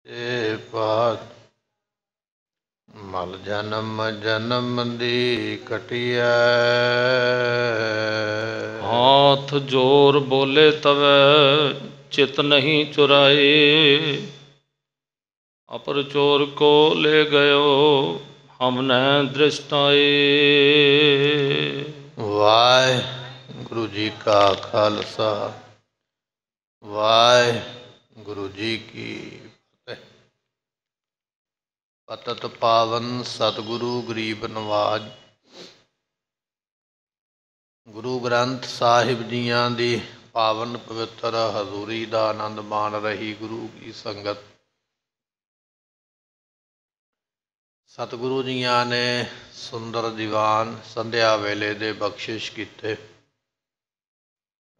ਇਹ ਬਾਤ ਮਲ ਜਨਮ ਜਨਮ ਦੀ ਕਟਿਐ। हाथ जोर बोले तवै चित नहीं चुराए। अपर चोर को ले गयो हमने दृष्टाए। ਵਾਹਿਗੁਰੂ ਜੀ ਕਾ ਖਾਲਸਾ ਵਾਹਿਗੁਰੂ ਜੀ ਕੀ ਫਤਿਹ। ਪਤਿਤ ਪਾਵਨ ਸਤਿਗੁਰੂ ਗਰੀਬ ਨਵਾਜ ਗੁਰੂ ਗ੍ਰੰਥ ਸਾਹਿਬ ਜੀਆਂ ਦੀ ਪਾਵਨ ਪਵਿੱਤਰ ਹਜ਼ੂਰੀ ਦਾ ਆਨੰਦ ਮਾਣ ਰਹੀ ਗੁਰੂ ਕੀ ਸੰਗਤ। ਸਤਿਗੁਰੂ ਜੀਆਂ ਨੇ ਸੁੰਦਰ ਦੀਵਾਨ ਸੰਧਿਆ ਵੇਲੇ ਦੇ ਬਖਸ਼ਿਸ਼ ਕੀਤੇ।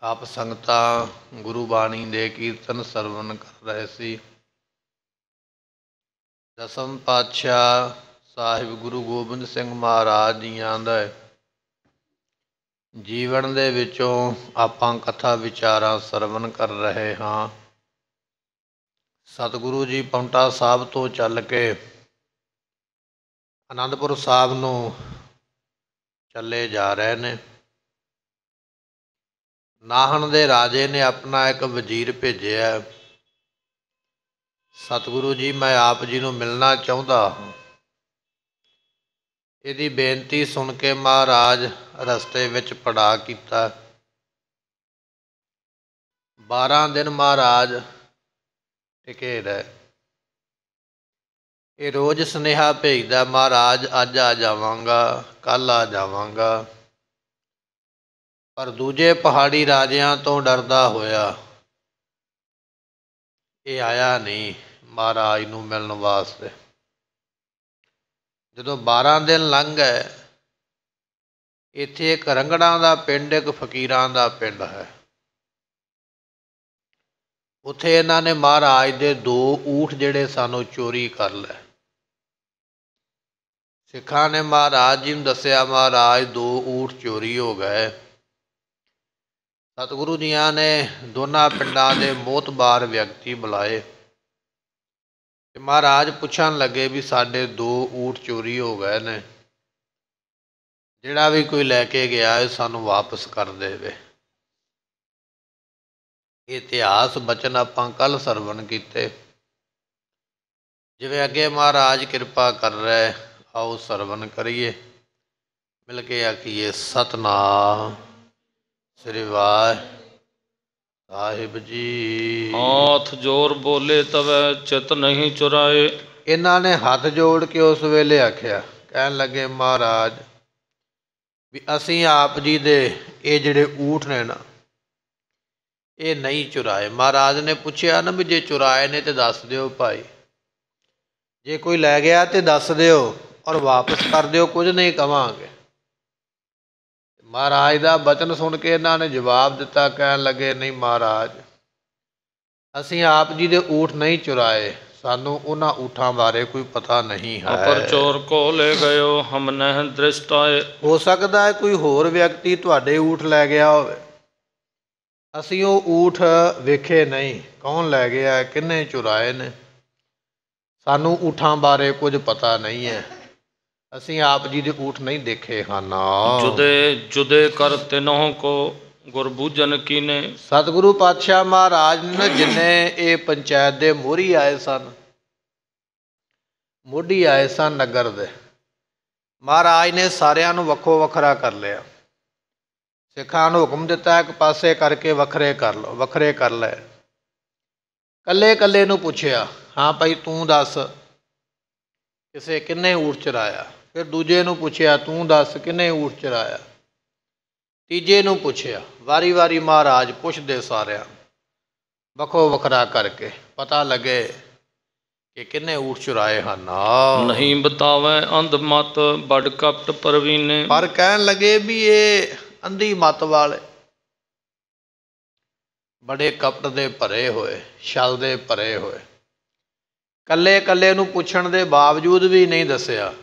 ਆਪ ਸੰਗਤਾਂ ਗੁਰੂ ਬਾਣੀ ਦੇ ਕੀਰਤਨ ਸਰਵਣ ਕਰ ਰਹੇ ਸੀ। ਦਸਮ ਪਾਤਸ਼ਾਹ ਸਾਹਿਬ ਗੁਰੂ ਗੋਬਿੰਦ ਸਿੰਘ ਮਹਾਰਾਜ ਜੀਆਂ ਦਾ ਜੀਵਨ ਦੇ ਵਿੱਚੋਂ ਆਪਾਂ ਕਥਾ ਵਿਚਾਰਾਂ ਸਰਵਣ ਕਰ ਰਹੇ ਹਾਂ। ਸਤਿਗੁਰੂ ਜੀ ਪਾਉਂਟਾ ਸਾਹਿਬ ਤੋਂ ਚੱਲ ਕੇ ਅਨੰਦਪੁਰ ਸਾਹਿਬ ਨੂੰ ਚੱਲੇ ਜਾ ਰਹੇ ਨੇ। ਨਾਹਨ ਦੇ ਰਾਜੇ ਨੇ ਆਪਣਾ ਇੱਕ ਵਜ਼ੀਰ ਭੇਜਿਆ, ਸਤਿਗੁਰੂ ਜੀ ਮੈਂ ਆਪ ਜੀ ਨੂੰ ਮਿਲਣਾ ਚਾਹੁੰਦਾ ਹਾਂ। ਇਹਦੀ ਬੇਨਤੀ ਸੁਣ ਕੇ ਮਹਾਰਾਜ ਰਸਤੇ ਵਿੱਚ ਪੜਾਅ ਕੀਤਾ। 12 ਦਿਨ ਮਹਾਰਾਜ ਟਿਕੇ ਰਹੇ। ਇਹ ਰੋਜ਼ ਸੁਨੇਹਾ ਭੇਜਦਾ, ਮਹਾਰਾਜ ਅੱਜ ਆ ਜਾਵਾਂਗਾ, ਕੱਲ੍ਹ ਆ ਜਾਵਾਂਗਾ। ਪਰ ਦੂਜੇ ਪਹਾੜੀ ਰਾਜਿਆਂ ਤੋਂ ਡਰਦਾ ਹੋਇਆ ਇਹ ਆਇਆ ਨਹੀਂ ਮਹਾਰਾਜ ਨੂੰ ਮਿਲਣ ਵਾਸਤੇ। ਜਦੋਂ 12 ਦਿਨ ਲੰਘ ਗਏ, ਇੱਥੇ ਇੱਕ ਰੰਗੜਾਂ ਦਾ ਪਿੰਡ, ਇੱਕ ਫਕੀਰਾਂ ਦਾ ਪਿੰਡ ਹੈ। ਉੱਥੇ ਇਹਨਾਂ ਨੇ ਮਹਾਰਾਜ ਦੇ 2 ਊਠ ਜਿਹੜੇ ਸਾਨੂੰ ਚੋਰੀ ਕਰ ਲਏ। ਸਿੱਖਾਂ ਨੇ ਮਹਾਰਾਜ ਜੀ ਨੂੰ ਦੱਸਿਆ, ਮਹਾਰਾਜ 2 ਊਠ ਚੋਰੀ ਹੋ ਗਏ। ਸਤਿਗੁਰੂ ਜੀਆਂ ਨੇ ਦੋਨਾਂ ਪਿੰਡਾਂ ਦੇ ਮੋਹਤਬਾਰ ਵਿਅਕਤੀ ਬੁਲਾਏ ਤੇ ਮਹਾਰਾਜ ਪੁੱਛਣ ਲੱਗੇ ਵੀ ਸਾਡੇ 2 ਊਠ ਚੋਰੀ ਹੋ ਗਏ ਨੇ, ਜਿਹੜਾ ਵੀ ਕੋਈ ਲੈ ਕੇ ਗਿਆ ਹੈ ਸਾਨੂੰ ਵਾਪਸ ਕਰ ਦੇਵੇ। ਇਹ ਇਤਿਹਾਸ ਬਚਨ ਆਪਾਂ ਕੱਲ੍ਹ ਸਰਵਣ ਕੀਤੇ। ਜਿਵੇਂ ਅੱਗੇ ਮਹਾਰਾਜ ਕਿਰਪਾ ਕਰ ਰਹੇ, ਆਓ ਸਰਵਣ ਕਰੀਏ, ਮਿਲ ਕੇ ਆਖੀਏ ਸਤਿਨਾਮ ਸ੍ਰੀ ਵਾਹਿਗੁਰੂ ਸਾਹਿਬ ਜੀ। हाथ जोर बोले तवै चित नहीं चुराए। ਇਹਨਾਂ ਨੇ ਹੱਥ ਜੋੜ ਕੇ ਉਸ ਵੇਲੇ ਆਖਿਆ, ਕਹਿਣ ਲੱਗੇ ਮਹਾਰਾਜ ਵੀ ਅਸੀਂ ਆਪ ਜੀ ਦੇ ਇਹ ਜਿਹੜੇ ਊਠ ਨੇ ਨਾ, ਇਹ ਨਹੀਂ ਚੁਰਾਏ। ਮਹਾਰਾਜ ਨੇ ਪੁੱਛਿਆ ਨਾ ਵੀ ਜੇ ਚੁਰਾਏ ਨੇ ਤੇ ਦੱਸ ਦਿਓ ਭਾਈ, ਜੇ ਕੋਈ ਲੈ ਗਿਆ ਤੇ ਦੱਸ ਦਿਓ ਔਰ ਵਾਪਸ ਕਰ ਦਿਓ, ਕੁਝ ਨਹੀਂ ਕਵਾਂਗੇ। ਮਹਾਰਾਜ ਦਾ ਬਚਨ ਸੁਣ ਕੇ ਇਹਨਾਂ ਨੇ ਜਵਾਬ ਦਿੱਤਾ, ਕਹਿਣ ਲੱਗੇ ਨਹੀਂ ਮਹਾਰਾਜ, ਅਸੀਂ ਆਪ ਜੀ ਦੇ ਊਠ ਨਹੀਂ ਚੁਰਾਏ, ਸਾਨੂੰ ਉਹਨਾਂ ਊਠਾਂ ਬਾਰੇ ਕੋਈ ਪਤਾ ਨਹੀਂ ਹੈ। अपर चोर को ले गयो हमने दृष्टाए। ਹੋ ਸਕਦਾ ਹੈ ਕੋਈ ਹੋਰ ਵਿਅਕਤੀ ਤੁਹਾਡੇ ਊਠ ਲੈ ਗਿਆ ਹੋਵੇ, ਅਸੀਂ ਉਹ ਊਠ ਵੇਖੇ ਨਹੀਂ, ਕੌਣ ਲੈ ਗਿਆ, ਕਿਹਨੇ ਚੁਰਾਏ ਨੇ, ਸਾਨੂੰ ਊਠਾਂ ਬਾਰੇ ਕੁਝ ਪਤਾ ਨਹੀਂ ਹੈ, ਅਸੀਂ ਆਪ ਜੀ ਦੇ ਊਠ ਨਹੀਂ ਦੇਖੇ ਹਨ। जुदे जुदे कर तिन्हों को गुरबूजन कीने। ਸਤਿਗੁਰੂ ਪਾਤਸ਼ਾਹ ਮਹਾਰਾਜ ਨੇ ਜਿੰਨੇ ਇਹ ਪੰਚਾਇਤ ਦੇ ਮੋਹਰੀ ਆਏ ਸਨ, ਮੋਢੀ ਆਏ ਸਨ ਨਗਰ ਦੇ, ਮਹਾਰਾਜ ਨੇ ਸਾਰਿਆਂ ਨੂੰ ਵੱਖੋ ਵੱਖਰਾ ਕਰ ਲਿਆ। ਸਿੱਖਾਂ ਨੂੰ ਹੁਕਮ ਦਿੱਤਾ ਇੱਕ ਪਾਸੇ ਕਰਕੇ ਵੱਖਰੇ ਕਰ ਲਓ, ਵੱਖਰੇ ਕਰ ਲਏ। ਇਕੱਲੇ ਇਕੱਲੇ ਨੂੰ ਪੁੱਛਿਆ, ਹਾਂ ਭਾਈ ਤੂੰ ਦੱਸ ਕਿਸੇ ਕਿੰਨੇ ਊਠ ਚਰਾਇਆ। ਫਿਰ ਦੂਜੇ ਨੂੰ ਪੁੱਛਿਆ, ਤੂੰ ਦੱਸ ਕਿੰਨੇ ਊਠ ਚਰਾਇਆ। ਤੀਜੇ ਨੂੰ ਪੁੱਛਿਆ। ਵਾਰੀ ਵਾਰੀ ਮਹਾਰਾਜ ਪੁੱਛਦੇ ਸਾਰਿਆਂ, ਵੱਖੋ ਵੱਖਰਾ ਕਰਕੇ ਪਤਾ ਲੱਗੇ ਕਿ ਕਿੰਨੇ ਊਠ ਚੁਰਾਏ ਹਨ। नहीं बतावे अंध मत बड़ कपट परवीने। ਪਰ ਕਹਿਣ ਲੱਗੇ ਵੀ ਇਹ ਅੰਧੀ ਮੱਤ ਵਾਲੇ, ਬੜੇ ਕਪਟ ਦੇ ਭਰੇ ਹੋਏ, ਛਲ ਦੇ ਭਰੇ ਹੋਏ। ਕੱਲੇ ਕੱਲੇ ਨੂੰ ਪੁੱਛਣ ਦੇ ਬਾਵਜੂਦ ਵੀ ਨਹੀਂ ਦੱਸਿਆ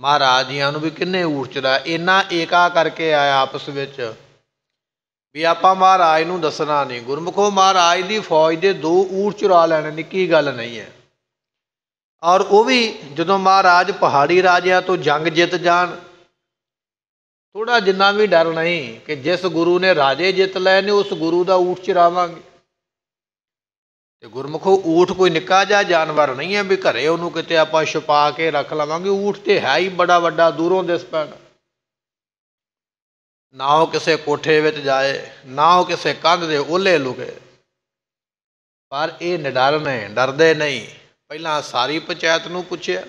ਮਹਾਰਾਜ ਜੀਆਂ ਨੂੰ ਵੀ ਕਿੰਨੇ ਊਠ ਚਰਾਇਆ। ਇੰਨਾ ਏਕਾ ਕਰਕੇ ਆਇਆ ਆਪਸ ਵਿੱਚ ਵੀ ਆਪਾਂ ਮਹਾਰਾਜ ਨੂੰ ਦੱਸਣਾ ਨਹੀਂ। ਗੁਰਮੁਖੋ ਮਹਾਰਾਜ ਦੀ ਫੌਜ ਦੇ 2 ਊਠ ਚੁਰਾ ਲੈਣੇ ਨਿੱਕੀ ਗੱਲ ਨਹੀਂ ਹੈ। ਔਰ ਉਹ ਵੀ ਜਦੋਂ ਮਹਾਰਾਜ ਪਹਾੜੀ ਰਾਜਿਆਂ ਤੋਂ ਜੰਗ ਜਿੱਤ ਜਾਣ, ਥੋੜ੍ਹਾ ਜਿੰਨਾ ਵੀ ਡਰ ਨਹੀਂ ਕਿ ਜਿਸ ਗੁਰੂ ਨੇ ਰਾਜੇ ਜਿੱਤ ਲਏ ਨੇ ਉਸ ਗੁਰੂ ਦਾ ਊਠ ਚੁਰਾਵਾਂਗੇ। ਤੇ ਗੁਰਮੁਖੋ ਊਠ ਕੋਈ ਨਿੱਕਾ ਜਿਹਾ ਜਾਨਵਰ ਨਹੀਂ ਹੈ ਵੀ ਘਰੇ ਉਹਨੂੰ ਕਿਤੇ ਆਪਾਂ ਛੁਪਾ ਕੇ ਰੱਖ ਲਵਾਂਗੇ। ਊਠ ਤੇ ਹੈ ਹੀ ਬੜਾ ਵੱਡਾ, ਦੂਰੋਂ ਦਿਸ ਪੈਣਾ। ਨਾ ਉਹ ਕਿਸੇ ਕੋਠੇ ਵਿੱਚ ਜਾਏ, ਨਾ ਉਹ ਕਿਸੇ ਕੰਧ ਦੇ ਓਹਲੇ ਲੁਕੇ। ਪਰ ਇਹ ਨਿਡਰ ਨੇ, ਡਰਦੇ ਨਹੀਂ। ਪਹਿਲਾਂ ਸਾਰੀ ਪੰਚਾਇਤ ਨੂੰ ਪੁੱਛਿਆ,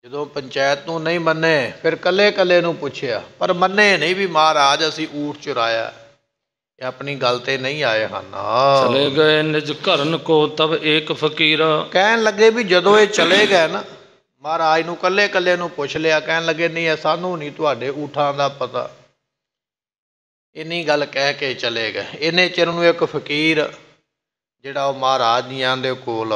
ਜਦੋਂ ਪੰਚਾਇਤ ਨੂੰ ਨਹੀਂ ਮੰਨੇ ਫਿਰ ਕੱਲੇ ਕੱਲੇ ਨੂੰ ਪੁੱਛਿਆ, ਪਰ ਮੰਨੇ ਨਹੀਂ ਵੀ ਮਹਾਰਾਜ ਅਸੀਂ ਊਠ ਚੁਰਾਇਆ। ਇਹ ਆਪਣੀ ਗੱਲ ਤੇ ਨਹੀਂ ਆਏ ਹਨ। ਚਲੇ ਗਏ ਨਿਜ ਘਰਨ ਕੋ ਤਬ ਏਕ ਫਕੀਰ। ਕਹਿਣ ਲੱਗੇ ਵੀ ਜਦੋਂ ਇਹ ਚਲੇ ਗਏ ਨਾ, ਮਹਾਰਾਜ ਨੂੰ ਕੱਲੇ ਕੱਲੇ ਨੂੰ ਪੁੱਛ ਲਿਆ। ਕਹਿਣ ਲੱਗੇ ਨਹੀਂ ਸਾਨੂੰ ਨਹੀਂ ਤੁਹਾਡੇ ਊਠਾਂ ਦਾ ਪਤਾ। ਇੰਨੀ ਗੱਲ ਕਹਿ ਕੇ ਚਲੇ ਗਏ। ਇੰਨੇ ਚਿਰ ਨੂੰ ਇੱਕ ਫਕੀਰ ਜਿਹੜਾ ਉਹ ਮਹਾਰਾਜ ਜੀਆਂ ਦੇ ਕੋਲ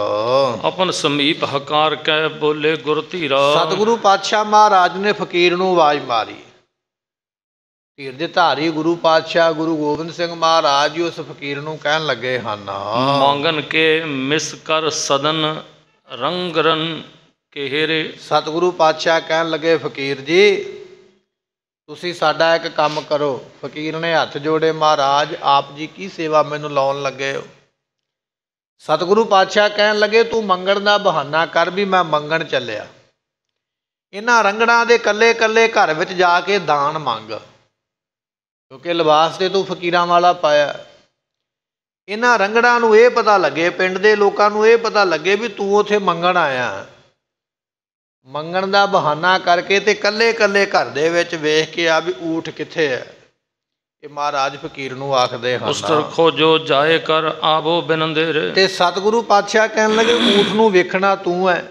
ਆਪਨ ਸਮੀਪ ਹਕਾਰ ਕਹਿ ਬੋਲੇ ਗੁਰ ਧੀਰਾ। ਸਤਿਗੁਰੂ ਪਾਤਸ਼ਾਹ ਮਹਾਰਾਜ ਨੇ ਫਕੀਰ ਨੂੰ ਆਵਾਜ਼ ਮਾਰੀ। ਧੀਰ ਦੇ ਧਾਰੀ ਗੁਰੂ ਪਾਤਸ਼ਾਹ ਗੁਰੂ ਗੋਬਿੰਦ ਸਿੰਘ ਮਹਾਰਾਜ ਜੀ ਉਸ ਫਕੀਰ ਨੂੰ ਕਹਿਣ ਲੱਗੇ ਹਨ, ਮੰਗਨ ਕੇ ਮਿਸ ਕਰ ਸਦਨ ਰੰਗਰਨ ਕੇਹਰੇ। ਸਤਿਗੁਰੂ ਪਾਤਸ਼ਾਹ ਕਹਿਣ ਲੱਗੇ ਫਕੀਰ ਜੀ ਤੁਸੀਂ ਸਾਡਾ ਇੱਕ ਕੰਮ ਕਰੋ। ਫਕੀਰ ਨੇ ਹੱਥ ਜੋੜੇ, ਮਹਾਰਾਜ ਆਪ ਜੀ ਕੀ ਸੇਵਾ ਮੈਨੂੰ ਲਾਉਣ ਲੱਗੇ ਹੋ। ਸਤਿਗੁਰੂ ਪਾਤਸ਼ਾਹ ਕਹਿਣ ਲੱਗੇ ਤੂੰ ਮੰਗਣ ਦਾ ਬਹਾਨਾ ਕਰ ਵੀ ਮੈਂ ਮੰਗਣ ਚੱਲਿਆ। ਇਹਨਾਂ ਰੰਗੜਾਂ ਦੇ ਕੱਲੇ ਕੱਲੇ ਘਰ ਵਿੱਚ ਜਾ ਕੇ ਦਾਨ ਮੰਗ, ਕਿਉਂਕਿ ਲਿਬਾਸ ਤੇ ਤੂੰ ਫਕੀਰਾਂ ਵਾਲਾ ਪਾਇਆ। ਇਹਨਾਂ ਰੰਗੜਾਂ ਨੂੰ ਇਹ ਪਤਾ ਲੱਗੇ, ਪਿੰਡ ਦੇ ਲੋਕਾਂ ਨੂੰ ਇਹ ਪਤਾ ਲੱਗੇ ਵੀ ਤੂੰ ਉੱਥੇ ਮੰਗਣ ਆਇਆ। ਮੰਗਣ ਦਾ ਬਹਾਨਾ ਕਰਕੇ ਤੇ ਕੱਲੇ ਕੱਲੇ ਘਰ ਦੇ ਵਿੱਚ ਵੇਖ ਕੇ ਆ ਵੀ ਊਠ ਕਿੱਥੇ ਹੈ। ਇਹ ਮਹਾਰਾਜ ਫਕੀਰ ਨੂੰ ਆਖਦੇ ਹਨ, ਉਸਤਰ ਖੋਜੋ ਜਾਏ ਕਰ ਆਵੋ ਬਿਨੰਦੇਰੇ। ਤੇ ਸਤਿਗੁਰੂ ਪਾਤਸ਼ਾਹ ਕਹਿਣ ਲੱਗੇ ਊਠ ਨੂੰ ਵੇਖਣਾ ਤੂੰ ਹੈ,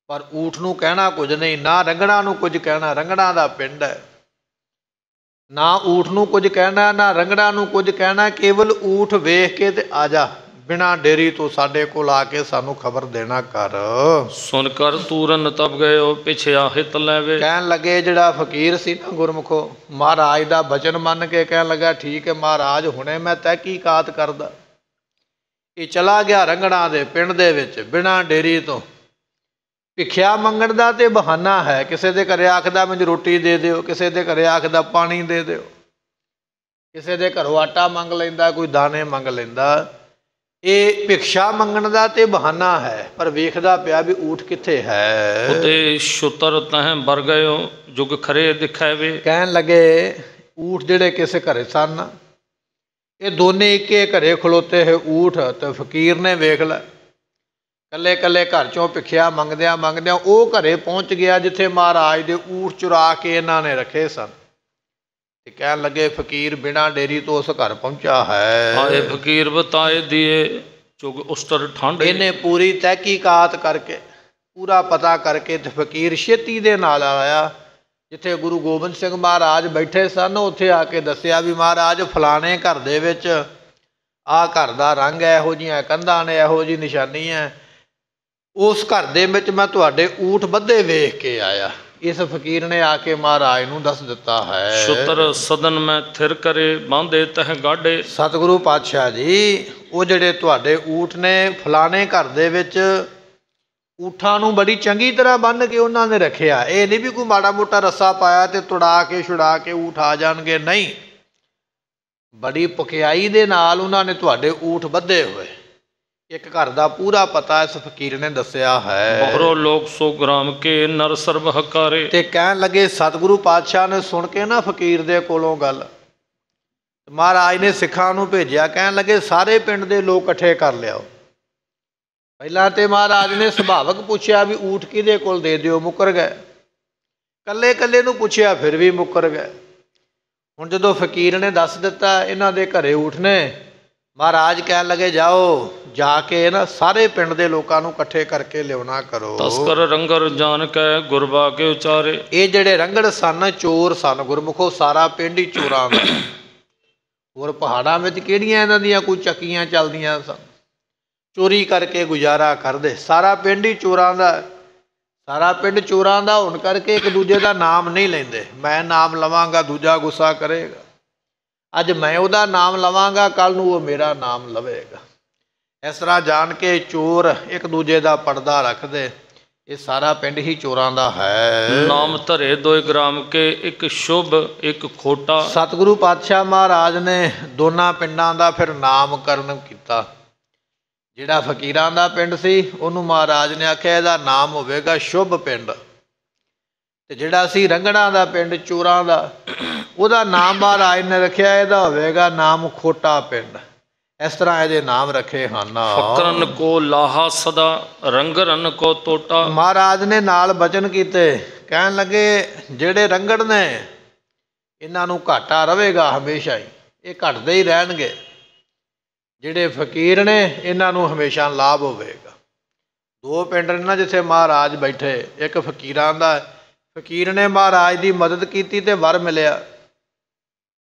ਪਰ ਊਠ ਨੂੰ ਕਹਿਣਾ ਕੁਝ ਨਹੀਂ, ਨਾ ਰੰਗੜਾਂ ਨੂੰ ਕੁਝ ਕਹਿਣਾ। ਰੰਗੜਾਂ ਦਾ ਪਿੰਡ ਹੈ, ਨਾ ਊਠ ਨੂੰ ਕੁਝ ਕਹਿਣਾ, ਨਾ ਰੰਗੜਾਂ ਨੂੰ ਕੁਝ ਕਹਿਣਾ। ਕੇਵਲ ਊਠ ਵੇਖ ਕੇ ਤੇ ਆ ਜਾ, ਬਿਨਾਂ ਡੇਰੀ ਤੋਂ ਸਾਡੇ ਕੋਲ ਆ ਕੇ ਸਾਨੂੰ ਖਬਰ ਦੇਣਾ ਕਰ। ਸੁਣ ਕਰ ਤੂਰਨ ਤਬ ਗਏ ਪਿਛਿਆ ਹਿਤ ਲੈਵੇ। ਕਹਿਣ ਲੱਗੇ ਜਿਹੜਾ ਫਕੀਰ ਸੀ ਨਾ ਗੁਰਮੁਖੋ, ਮਹਾਰਾਜ ਦਾ ਬਚਨ ਮੰਨ ਕੇ ਕਹਿਣ ਲੱਗਾ ਠੀਕ ਹੈ ਮਹਾਰਾਜ, ਹੁਣੇ ਮੈਂ ਤਹਿਕੀਕਾਤ ਕਰਦਾ। ਇਹ ਚਲਾ ਗਿਆ ਰੰਗੜਾਂ ਦੇ ਪਿੰਡ ਦੇ ਵਿੱਚ ਬਿਨਾਂ ਡੇਰੀ ਤੋਂ। ਭਿੱਖਿਆ ਮੰਗਣ ਦਾ ਤੇ ਬਹਾਨਾ ਹੈ। ਕਿਸੇ ਦੇ ਘਰੇ ਆਖਦਾ ਮੈਨੂੰ ਰੋਟੀ ਦੇ ਦਿਓ, ਕਿਸੇ ਦੇ ਘਰੇ ਆਖਦਾ ਪਾਣੀ ਦੇ ਦਿਓ, ਕਿਸੇ ਦੇ ਘਰੋਂ ਆਟਾ ਮੰਗ ਲੈਂਦਾ, ਕੋਈ ਦਾਣੇ ਮੰਗ ਲੈਂਦਾ। ਇਹ ਭਿਕਸ਼ਾ ਮੰਗਣ ਦਾ ਤੇ ਬਹਾਨਾ ਹੈ, ਪਰ ਵੇਖਦਾ ਪਿਆ ਵੀ ਊਠ ਕਿੱਥੇ ਹੈ। ਉਤੇ ਛੁਤਰ ਤਹ ਬਰ ਗਇਓ ਜੁਗ ਖਰੇ ਦਿਖਾਵੇ। ਕਹਿਣ ਲੱਗੇ ਊਠ ਜਿਹੜੇ ਕਿਸੇ ਘਰੇ ਸਨ, ਇਹ ਦੋਨੇ ਇੱਕੇ ਘਰੇ ਖਲੋਤੇ ਹੈ ਊਠ। ਤੇ ਫਕੀਰ ਨੇ ਵੇਖ ਲੈ ਕੱਲੇ ਕੱਲੇ ਘਰ ਚੋਂ ਭਿੱਖਿਆ ਮੰਗਦਿਆਂ ਮੰਗਦਿਆਂ ਉਹ ਘਰੇ ਪਹੁੰਚ ਗਿਆ ਜਿੱਥੇ ਮਹਾਰਾਜ ਦੇ ਊਠ ਚੁਰਾ ਕੇ ਇਹਨਾਂ ਨੇ ਰੱਖੇ ਸਨ। ਤੇ ਕਹਿਣ ਲੱਗੇ ਫਕੀਰ ਬਿਨਾਂ ਡੇਰੀ ਤੋਂ ਉਸ ਘਰ ਪਹੁੰਚਾ ਹੈ। ਆਏ ਫਕੀਰ ਬਤਾਏ ਦੀਏ ਚੁਗ ਉਸਤਰ ਠੰਡ। ਇਹਨੇ ਪੂਰੀ ਤਹਿਕੀਕਾਤ ਕਰਕੇ ਪੂਰਾ ਪਤਾ ਕਰਕੇ ਤੇ ਫਕੀਰ ਛੇਤੀ ਦੇ ਨਾਲ ਆਇਆ ਜਿੱਥੇ ਗੁਰੂ ਗੋਬਿੰਦ ਸਿੰਘ ਮਹਾਰਾਜ ਬੈਠੇ ਸਨ। ਉੱਥੇ ਆ ਕੇ ਦੱਸਿਆ ਵੀ ਮਹਾਰਾਜ ਫਲਾਣੇ ਘਰ ਦੇ ਵਿੱਚ ਆਹ ਘਰ ਦਾ ਰੰਗ ਹੈ, ਇਹੋ ਜਿਹੀਆਂ ਕੰਧਾਂ ਨੇ, ਇਹੋ ਜਿਹੀ ਨਿਸ਼ਾਨੀ ਹੈ। ਉਸ ਘਰ ਦੇ ਵਿੱਚ ਮੈਂ ਤੁਹਾਡੇ ਊਠ ਬੱਧੇ ਵੇਖ ਕੇ ਆਇਆ। ਇਸ ਫਕੀਰ ਨੇ ਆ ਕੇ ਮਹਾਰਾਜ ਨੂੰ ਦੱਸ ਦਿੱਤਾ ਹੈ। ਛੁਤਰ ਸਦਨ ਮੈਂ ਥਿਰ ਕਰੇ ਬਾਂਧੇ ਤਹ ਗਾਡੇ। ਸਤਿਗੁਰੂ ਪਾਤਸ਼ਾਹ ਜੀ ਉਹ ਜਿਹੜੇ ਤੁਹਾਡੇ ਊਠ ਨੇ ਫਲਾਣੇ ਘਰ ਦੇ ਵਿੱਚ ਊਠਾਂ ਨੂੰ ਬੜੀ ਚੰਗੀ ਤਰ੍ਹਾਂ ਬੰਨ੍ਹ ਕੇ ਉਹਨਾਂ ਨੇ ਰੱਖਿਆ। ਇਹ ਨਹੀਂ ਵੀ ਕੋਈ ਮਾੜਾ ਮੋਟਾ ਰੱਸਾ ਪਾਇਆ ਤੇ ਤੁੜਾ ਕੇ ਛੁਡਾ ਕੇ ਊਠ ਆ ਜਾਣਗੇ, ਨਹੀਂ, ਬੜੀ ਪਕਿਆਈ ਦੇ ਨਾਲ ਉਹਨਾਂ ਨੇ ਤੁਹਾਡੇ ਊਠ ਬੱਧੇ ਹੋਏ। ਇੱਕ ਘਰ ਦਾ ਪੂਰਾ ਪਤਾ ਇਸ ਫਕੀਰ ਨੇ ਦੱਸਿਆ ਹੈ। ਬਹੁਰੋ ਲੋਕ ਸੋ ਗ੍ਰਾਮ ਕੇ ਨਰ ਸਰਬ ਹਕਾਰੇ। ਤੇ ਕਹਿਣ ਲੱਗੇ ਸਤਿਗੁਰੂ ਪਾਤਸ਼ਾਹ ਨੇ ਸੁਣ ਕੇ ਨਾ ਫਕੀਰ ਦੇ ਕੋਲੋਂ ਗੱਲ, ਮਹਾਰਾਜ ਨੇ ਸਿੱਖਾਂ ਨੂੰ ਭੇਜਿਆ। ਕਹਿਣ ਲੱਗੇ ਸਾਰੇ ਪਿੰਡ ਦੇ ਲੋਕ ਇਕੱਠੇ ਕਰ ਲਿਆਓ। ਪਹਿਲਾਂ ਤੇ ਮਹਾਰਾਜ ਨੇ ਸੁਭਾਵਕ ਪੁੱਛਿਆ ਵੀ ਊਠ ਕਿਹਦੇ ਕੋਲ ਦੇ ਦਿਓ, ਮੁੱਕਰ ਗਏ। ਕੱਲੇ ਕੱਲੇ ਨੂੰ ਪੁੱਛਿਆ ਫਿਰ ਵੀ ਮੁੱਕਰ ਗਏ। ਹੁਣ ਜਦੋਂ ਫਕੀਰ ਨੇ ਦੱਸ ਦਿੱਤਾ ਇਹਨਾਂ ਦੇ ਘਰੇ ਊਠ ਨੇ, ਮਹਾਰਾਜ ਕਹਿਣ ਲੱਗੇ ਜਾਓ, ਜਾ ਕੇ ਨਾ ਸਾਰੇ ਪਿੰਡ ਦੇ ਲੋਕਾਂ ਨੂੰ ਇਕੱਠੇ ਕਰਕੇ ਲਿਆਉਣਾ ਕਰੋ। ਤਸਕਰ ਰੰਗਰ ਜਾਣ ਕੇ ਗੁਰਬਾ ਕੇ ਉਚਾਰੇ। ਇਹ ਜਿਹੜੇ ਰੰਗੜ ਸਨ ਚੋਰ ਸਨ ਗੁਰਮੁਖੋ, ਸਾਰਾ ਪਿੰਡ ਹੀ ਚੋਰਾਂ ਦਾ। ਹੋਰ ਪਹਾੜਾਂ ਵਿੱਚ ਕਿਹੜੀਆਂ ਇਹਨਾਂ ਦੀਆਂ ਕੋਈ ਚੱਕੀਆਂ ਚੱਲਦੀਆਂ ਸਨ, ਚੋਰੀ ਕਰਕੇ ਗੁਜ਼ਾਰਾ ਕਰਦੇ। ਸਾਰਾ ਪਿੰਡ ਹੀ ਚੋਰਾਂ ਦਾ, ਸਾਰਾ ਪਿੰਡ ਚੋਰਾਂ ਦਾ ਹੋਣ ਕਰਕੇ ਇੱਕ ਦੂਜੇ ਦਾ ਨਾਮ ਨਹੀਂ ਲੈਂਦੇ। ਮੈਂ ਨਾਮ ਲਵਾਂਗਾ ਦੂਜਾ ਗੁੱਸਾ ਕਰੇਗਾ। ਅੱਜ ਮੈਂ ਉਹਦਾ ਨਾਮ ਲਵਾਂਗਾ, ਕੱਲ੍ਹ ਨੂੰ ਉਹ ਮੇਰਾ ਨਾਮ ਲਵੇਗਾ। ਇਸ ਤਰ੍ਹਾਂ ਜਾਣ ਕੇ ਚੋਰ ਇੱਕ ਦੂਜੇ ਦਾ ਪਰਦਾ ਰੱਖਦੇ। ਇਹ ਸਾਰਾ ਪਿੰਡ ਹੀ ਚੋਰਾਂ ਦਾ ਹੈ। ਨਾਮ ਧਰੇ 2 ਗ੍ਰਾਮ ਕੇ, ਇੱਕ ਸ਼ੁਭ ਇੱਕ ਖੋਟਾ। ਸਤਿਗੁਰੂ ਪਾਤਸ਼ਾਹ ਮਹਾਰਾਜ ਨੇ ਦੋਨਾਂ ਪਿੰਡਾਂ ਦਾ ਫਿਰ ਨਾਮਕਰਨ ਕੀਤਾ। ਜਿਹੜਾ ਫਕੀਰਾਂ ਦਾ ਪਿੰਡ ਸੀ ਉਹਨੂੰ ਮਹਾਰਾਜ ਨੇ ਆਖਿਆ ਇਹਦਾ ਨਾਮ ਹੋਵੇਗਾ ਸ਼ੁਭ ਪਿੰਡ, ਅਤੇ ਜਿਹੜਾ ਸੀ ਰੰਗੜਾਂ ਦਾ ਪਿੰਡ ਚੋਰਾਂ ਦਾ, ਉਹਦਾ ਨਾਮ ਮਹਾਰਾਜ ਨੇ ਰੱਖਿਆ ਇਹਦਾ ਹੋਵੇਗਾ ਨਾਮ ਖੋਟਾ ਪਿੰਡ। ਇਸ ਤਰ੍ਹਾਂ ਇਹਦੇ ਨਾਮ ਰੱਖੇ ਹਨ। ਫਕਰਨ ਕੋ ਲਾਹਾ ਸਦਾ, ਰੰਗਰਨ ਕੋ ਟੋਟਾ। ਮਹਾਰਾਜ ਨੇ ਨਾਲ ਬਚਨ ਕੀਤੇ, ਕਹਿਣ ਲੱਗੇ ਜਿਹੜੇ ਰੰਗੜ ਨੇ ਇਹਨਾਂ ਨੂੰ ਘਾਟਾ ਰਵੇਗਾ ਹਮੇਸ਼ਾ ਹੀ, ਇਹ ਘਟਦੇ ਹੀ ਰਹਿਣਗੇ। ਜਿਹੜੇ ਫਕੀਰ ਨੇ ਇਹਨਾਂ ਨੂੰ ਹਮੇਸ਼ਾ ਲਾਭ ਹੋਵੇਗਾ। 2 ਪਿੰਡ ਨੇ ਨਾ ਜਿੱਥੇ ਮਹਾਰਾਜ ਬੈਠੇ, ਇੱਕ ਫਕੀਰਾਂ ਦਾ, ਫਕੀਰ ਨੇ ਮਹਾਰਾਜ ਦੀ ਮਦਦ ਕੀਤੀ ਤੇ ਵਰ ਮਿਲਿਆ।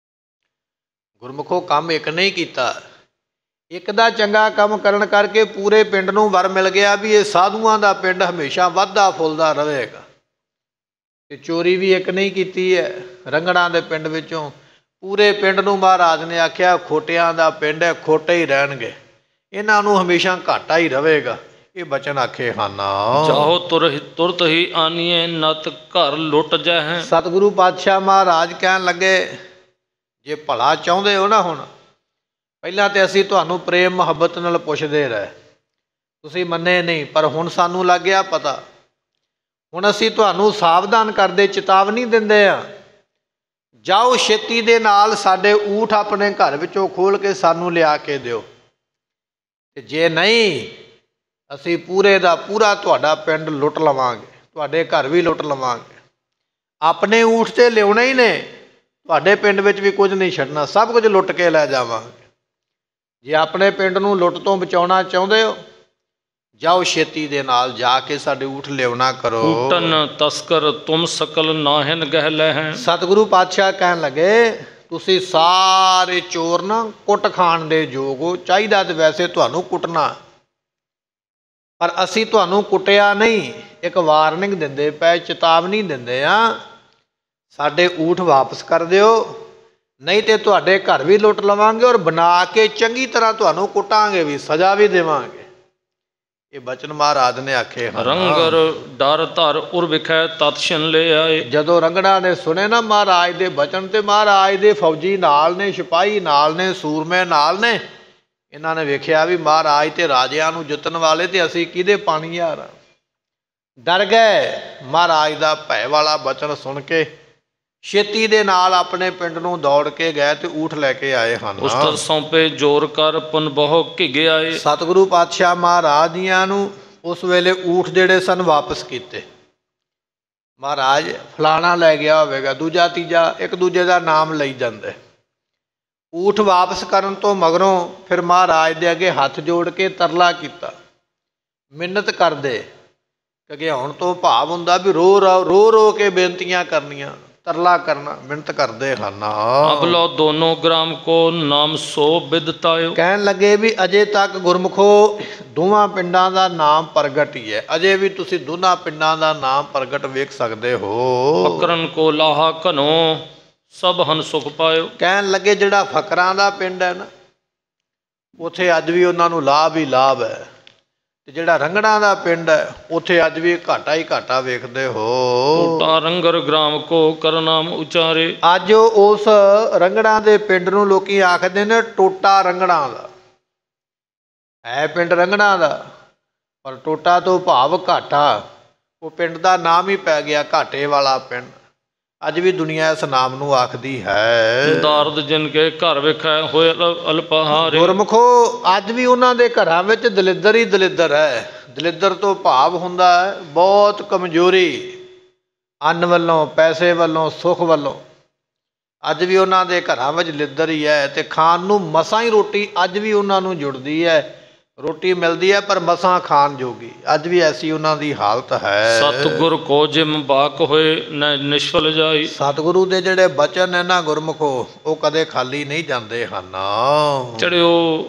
ਗੁਰਮੁਖੋ ਕੰਮ ਇੱਕ ਨਹੀਂ ਕੀਤਾ, ਇੱਕ ਦਾ ਚੰਗਾ ਕੰਮ ਕਰਨ ਕਰਕੇ ਪੂਰੇ ਪਿੰਡ ਨੂੰ ਵਰ ਮਿਲ ਗਿਆ ਵੀ ਇਹ ਸਾਧੂਆਂ ਦਾ ਪਿੰਡ ਹਮੇਸ਼ਾ ਵੱਧਦਾ ਫੁੱਲਦਾ ਰਹੇਗਾ। ਤੇ ਚੋਰੀ ਵੀ ਇੱਕ ਨਹੀਂ ਕੀਤੀ ਹੈ ਰੰਗੜਾਂ ਦੇ ਪਿੰਡ ਵਿੱਚੋਂ। ਪੂਰੇ ਪਿੰਡ ਨੂੰ ਮਹਾਰਾਜ ਨੇ ਆਖਿਆ ਖੋਟਿਆਂ ਦਾ ਪਿੰਡ ਹੈ, ਖੋਟੇ ਹੀ ਰਹਿਣਗੇ, ਇਹਨਾਂ ਨੂੰ ਹਮੇਸ਼ਾ ਘਾਟਾ ਹੀ ਰਹੇਗਾ। ਇਹ ਬਚਨ ਆਖੇ ਹਨ। ਚਾਹੋ ਤੁਰਤ ਹੀ ਆਨੀਏ, ਨਤ ਘਰ ਲੁੱਟ ਜਾਏ। ਸਤਿਗੁਰੂ ਪਾਤਸ਼ਾਹ ਮਹਾਰਾਜ ਕਹਿਣ ਲੱਗੇ ਜੇ ਭਲਾ ਚਾਹੁੰਦੇ ਹੋ ਨਾ, ਹੁਣ ਪਹਿਲਾਂ ਤਾਂ ਅਸੀਂ ਤੁਹਾਨੂੰ ਪ੍ਰੇਮ ਮੁਹੱਬਤ ਨਾਲ ਪੁੱਛਦੇ ਰਹੇ, ਤੁਸੀਂ ਮੰਨੇ ਨਹੀਂ, ਪਰ ਹੁਣ ਸਾਨੂੰ ਲੱਗ ਗਿਆ ਪਤਾ। ਹੁਣ ਅਸੀਂ ਤੁਹਾਨੂੰ ਸਾਵਧਾਨ ਕਰਦੇ, ਚੇਤਾਵਨੀ ਦਿੰਦੇ ਹਾਂ, ਜਾਓ ਛੇਤੀ ਦੇ ਨਾਲ ਸਾਡੇ ਊਠ ਆਪਣੇ ਘਰ ਵਿੱਚੋਂ ਖੋਲ੍ਹ ਕੇ ਸਾਨੂੰ ਲਿਆ ਕੇ ਦਿਓ, ਅਤੇ ਜੇ ਨਹੀਂ ਅਸੀਂ ਪੂਰੇ ਦਾ ਪੂਰਾ ਤੁਹਾਡਾ ਪਿੰਡ ਲੁੱਟ ਲਵਾਂਗੇ, ਤੁਹਾਡੇ ਘਰ ਵੀ ਲੁੱਟ ਲਵਾਂਗੇ। ਆਪਣੇ ਊਠ 'ਤੇ ਲਿਆਉਣੇ ਹੀ ਨੇ, ਤੁਹਾਡੇ ਪਿੰਡ ਵਿੱਚ ਵੀ ਕੁਝ ਨਹੀਂ ਛੱਡਣਾ, ਸਭ ਕੁਝ ਲੁੱਟ ਕੇ ਲੈ ਜਾਵਾਂਗੇ। ਜੇ ਆਪਣੇ ਪਿੰਡ ਨੂੰ ਲੁੱਟ ਤੋਂ ਬਚਾਉਣਾ ਚਾਹੁੰਦੇ ਹੋ, ਜਾਓ ਛੇਤੀ ਦੇ ਨਾਲ ਜਾ ਕੇ ਸਾਡੇ ਊਠ ਲਿਆਉਣਾ ਕਰੋ। ਊਟਨ ਤਸਕਰ ਤੁਮ ਸਕਲ ਨਾਹਿਨ ਗਹਿ ਲੈ ਹੈ। ਸਤਿਗੁਰੂ ਪਾਤਸ਼ਾਹ ਕਹਿਣ ਲੱਗੇ ਤੁਸੀਂ ਸਾਰੇ ਚੋਰ ਨਾ ਕੁੱਟ ਖਾਣ ਦੇ ਯੋਗ ਹੋ, ਚਾਹੀਦਾ ਤਾਂ ਵੈਸੇ ਤੁਹਾਨੂੰ ਕੁੱਟਣਾ, ਪਰ ਅਸੀਂ ਤੁਹਾਨੂੰ ਕੁੱਟਿਆ ਨਹੀਂ, ਇੱਕ ਵਾਰਨਿੰਗ ਦਿੰਦੇ ਪਏ, ਚੇਤਾਵਨੀ ਦਿੰਦੇ ਆ, ਸਾਡੇ ਊਠ ਵਾਪਸ ਕਰ ਦਿਓ, ਨਹੀਂ ਤੇ ਤੁਹਾਡੇ ਘਰ ਵੀ ਲੁੱਟ ਲਵਾਂਗੇ ਔਰ ਬਣਾ ਕੇ ਚੰਗੀ ਤਰ੍ਹਾਂ ਤੁਹਾਨੂੰ ਕੁੱਟਾਂਗੇ ਵੀ, ਸਜ਼ਾ ਵੀ ਦੇਵਾਂਗੇ। ਇਹ ਬਚਨ ਮਹਾਰਾਜ ਨੇ ਆਖੇ। ਰੰਗਰ ਡਰ ਧਰ ਉਰ ਵਿਖੈ ਤਤਸ਼ਨ ਲੈ ਆਏ। ਜਦੋਂ ਰੰਗੜਾਂ ਨੇ ਸੁਣੇ ਨਾ ਮਹਾਰਾਜ ਦੇ ਬਚਨ, ਤੇ ਮਹਾਰਾਜ ਦੇ ਫੌਜੀ ਨਾਲ ਨੇ, ਸਿਪਾਹੀ ਨਾਲ ਨੇ, ਸੂਰਮੇ ਨਾਲ ਨੇ, ਇਹਨਾਂ ਨੇ ਵੇਖਿਆ ਵੀ ਮਹਾਰਾਜ ਤੇ ਰਾਜਿਆਂ ਨੂੰ ਜਿੱਤਣ ਵਾਲੇ, ਤੇ ਅਸੀਂ ਕਿਹਦੇ ਪਾਣੀ ਯਾਰ, ਡਰ ਗਏ। ਮਹਾਰਾਜ ਦਾ ਭੈ ਵਾਲਾ ਬਚਨ ਸੁਣ ਕੇ ਛੇਤੀ ਦੇ ਨਾਲ ਆਪਣੇ ਪਿੰਡ ਨੂੰ ਦੌੜ ਕੇ ਗਏ ਤੇ ਊਠ ਲੈ ਕੇ ਆਏ ਹਨ। ਉਸਤਤ ਸੌਂਪੇ ਜੋਰ ਕਰ ਪੁਨ ਬਹੁ ਘਿਗੇ ਆਏ। ਸਤਿਗੁਰੂ ਪਾਤਸ਼ਾਹ ਮਹਾਰਾਜ ਜੀਆਂ ਨੂੰ ਉਸ ਵੇਲੇ ਊਠ ਜਿਹੜੇ ਸਨ ਵਾਪਸ ਕੀਤੇ। ਮਹਾਰਾਜ ਫਲਾਣਾ ਲੈ ਗਿਆ ਹੋਵੇਗਾ, ਦੂਜਾ ਤੀਜਾ ਇੱਕ ਦੂਜੇ ਦਾ ਨਾਮ ਲਈ ਜਾਂਦੇ। ਊਠ ਵਾਪਸ ਕਰਨ ਤੋਂ ਮਗਰੋਂ ਫਿਰ ਮਹਾਰਾਜ ਦੇ ਅੱਗੇ ਹੱਥ ਜੋੜ ਕੇ ਤਰਲਾ ਕੀਤਾ, ਮਿੰਨਤ ਕਰਦੇ, ਕਿਉਂਕਿ ਹੁਣ ਤੋਂ ਭਾਵ ਹੁੰਦਾ ਵੀ ਰੋ ਰੋ ਕੇ ਬੇਨਤੀਆਂ ਕਰਨੀਆਂ, ਤਰਲਾ ਕਰਨਾ, ਮਿੰਨਤ ਕਰਦੇ ਹਨ। ਅਬਲੋ ਦੋਨੋਂ ਗ੍ਰਾਮ ਕੋ ਨਾਮ ਸੋ ਬਿਦਤਾਇਓ। ਕਹਿਣ ਲੱਗੇ ਵੀ ਅਜੇ ਤੱਕ ਗੁਰਮੁਖੋ ਦੋਵਾਂ ਪਿੰਡਾਂ ਦਾ ਨਾਮ ਪ੍ਰਗਟ ਹੀ ਹੈ, ਅਜੇ ਵੀ ਤੁਸੀਂ ਦੋਨਾਂ ਪਿੰਡਾਂ ਦਾ ਨਾਮ ਪ੍ਰਗਟ ਵੇਖ ਸਕਦੇ ਹੋ। ਫਕਰਨ ਕੋ ਲਾਹਾ ਘਨੋ ਸਭ ਹਨ ਸੁਖ ਪਾਇਓ। ਕਹਿਣ ਲੱਗੇ ਜਿਹੜਾ ਫਕਰਾਂ ਦਾ ਪਿੰਡ ਹੈ ਨਾ, ਉੱਥੇ ਅੱਜ ਵੀ ਉਹਨਾਂ ਨੂੰ ਲਾਭ ਹੀ ਲਾਭ ਹੈ, ਤੇ ਜਿਹੜਾ ਰੰਗੜਾਂ ਦਾ ਪਿੰਡ ਹੈ ਉੱਥੇ ਅੱਜ ਵੀ ਘਾਟਾ ਹੀ ਘਾਟਾ ਵੇਖਦੇ ਹੋ। ਟੋਟਾ ਰੰਗਰ ਗ੍ਰਾਮ ਕੋ ਕਰ ਨਾਮ ਉਚਾਰੇ। ਅੱਜ ਉਸ ਰੰਗੜਾਂ ਦੇ ਪਿੰਡ ਨੂੰ ਲੋਕੀ ਆਖਦੇ ਨੇ ਟੋਟਾ ਰੰਗੜਾਂ ਦਾ ਹੈ, ਪਿੰਡ ਰੰਗੜਾਂ ਦਾ, ਪਰ ਟੋਟਾ ਤੋਂ ਭਾਵ ਘਾਟਾ, ਉਹ ਪਿੰਡ ਦਾ ਨਾਮ ਹੀ ਪੈ ਗਿਆ ਘਾਟੇ ਵਾਲਾ ਪਿੰਡ। ਅੱਜ ਵੀ ਦੁਨੀਆ ਇਸ ਨਾਮ ਨੂੰ ਆਖਦੀ ਹੈ। ਦਾਰਦ ਜਿਨ ਕੇ ਘਰ ਵੇਖੈ ਹੋਏ ਅਲਪਹਾਰੇ। ਗੁਰਮੁਖੋ ਅੱਜ ਵੀ ਉਹਨਾਂ ਦੇ ਘਰਾਂ ਵਿੱਚ ਦਲਿੱਦਰ ਹੀ ਦਲਿੱਦਰ ਹੈ। ਦਲਿੱਦਰ ਤੋਂ ਭਾਵ ਹੁੰਦਾ ਹੈ ਬਹੁਤ ਕਮਜ਼ੋਰੀ, ਅੰਨ ਵੱਲੋਂ, ਪੈਸੇ ਵੱਲੋਂ, ਸੁੱਖ ਵੱਲੋਂ। ਅੱਜ ਵੀ ਉਹਨਾਂ ਦੇ ਘਰਾਂ ਵਿੱਚ ਲਿੱਦਰ ਹੀ ਹੈ, ਤੇ ਖਾਣ ਨੂੰ ਮਸਾਂ ਹੀ ਰੋਟੀ ਅੱਜ ਵੀ ਉਹਨਾਂ ਨੂੰ ਜੁੜਦੀ ਹੈ, ਰੋਟੀ ਮਿਲਦੀ ਹੈ ਪਰ ਮਸਾਂ ਖਾਣ ਜੋਗੀ। ਅੱਜ ਵੀ ਐਸੀ ਉਹਨਾਂ ਦੀ ਹਾਲਤ ਹੈ। ਸਤਿਗੁਰ ਕੋ ਜਿਮ ਬਾਕ ਹੋਏ ਨਿਸ਼ਫਲ ਜਾਈ। ਸਤਿਗੁਰੂ ਦੇ ਜਿਹੜੇ ਬਚਨ ਨੇ ਨਾ ਗੁਰਮੁਖੋ, ਉਹ ਕਦੇ ਖਾਲੀ ਨਹੀਂ ਜਾਂਦੇ ਹਨ। ਚੜਿਓ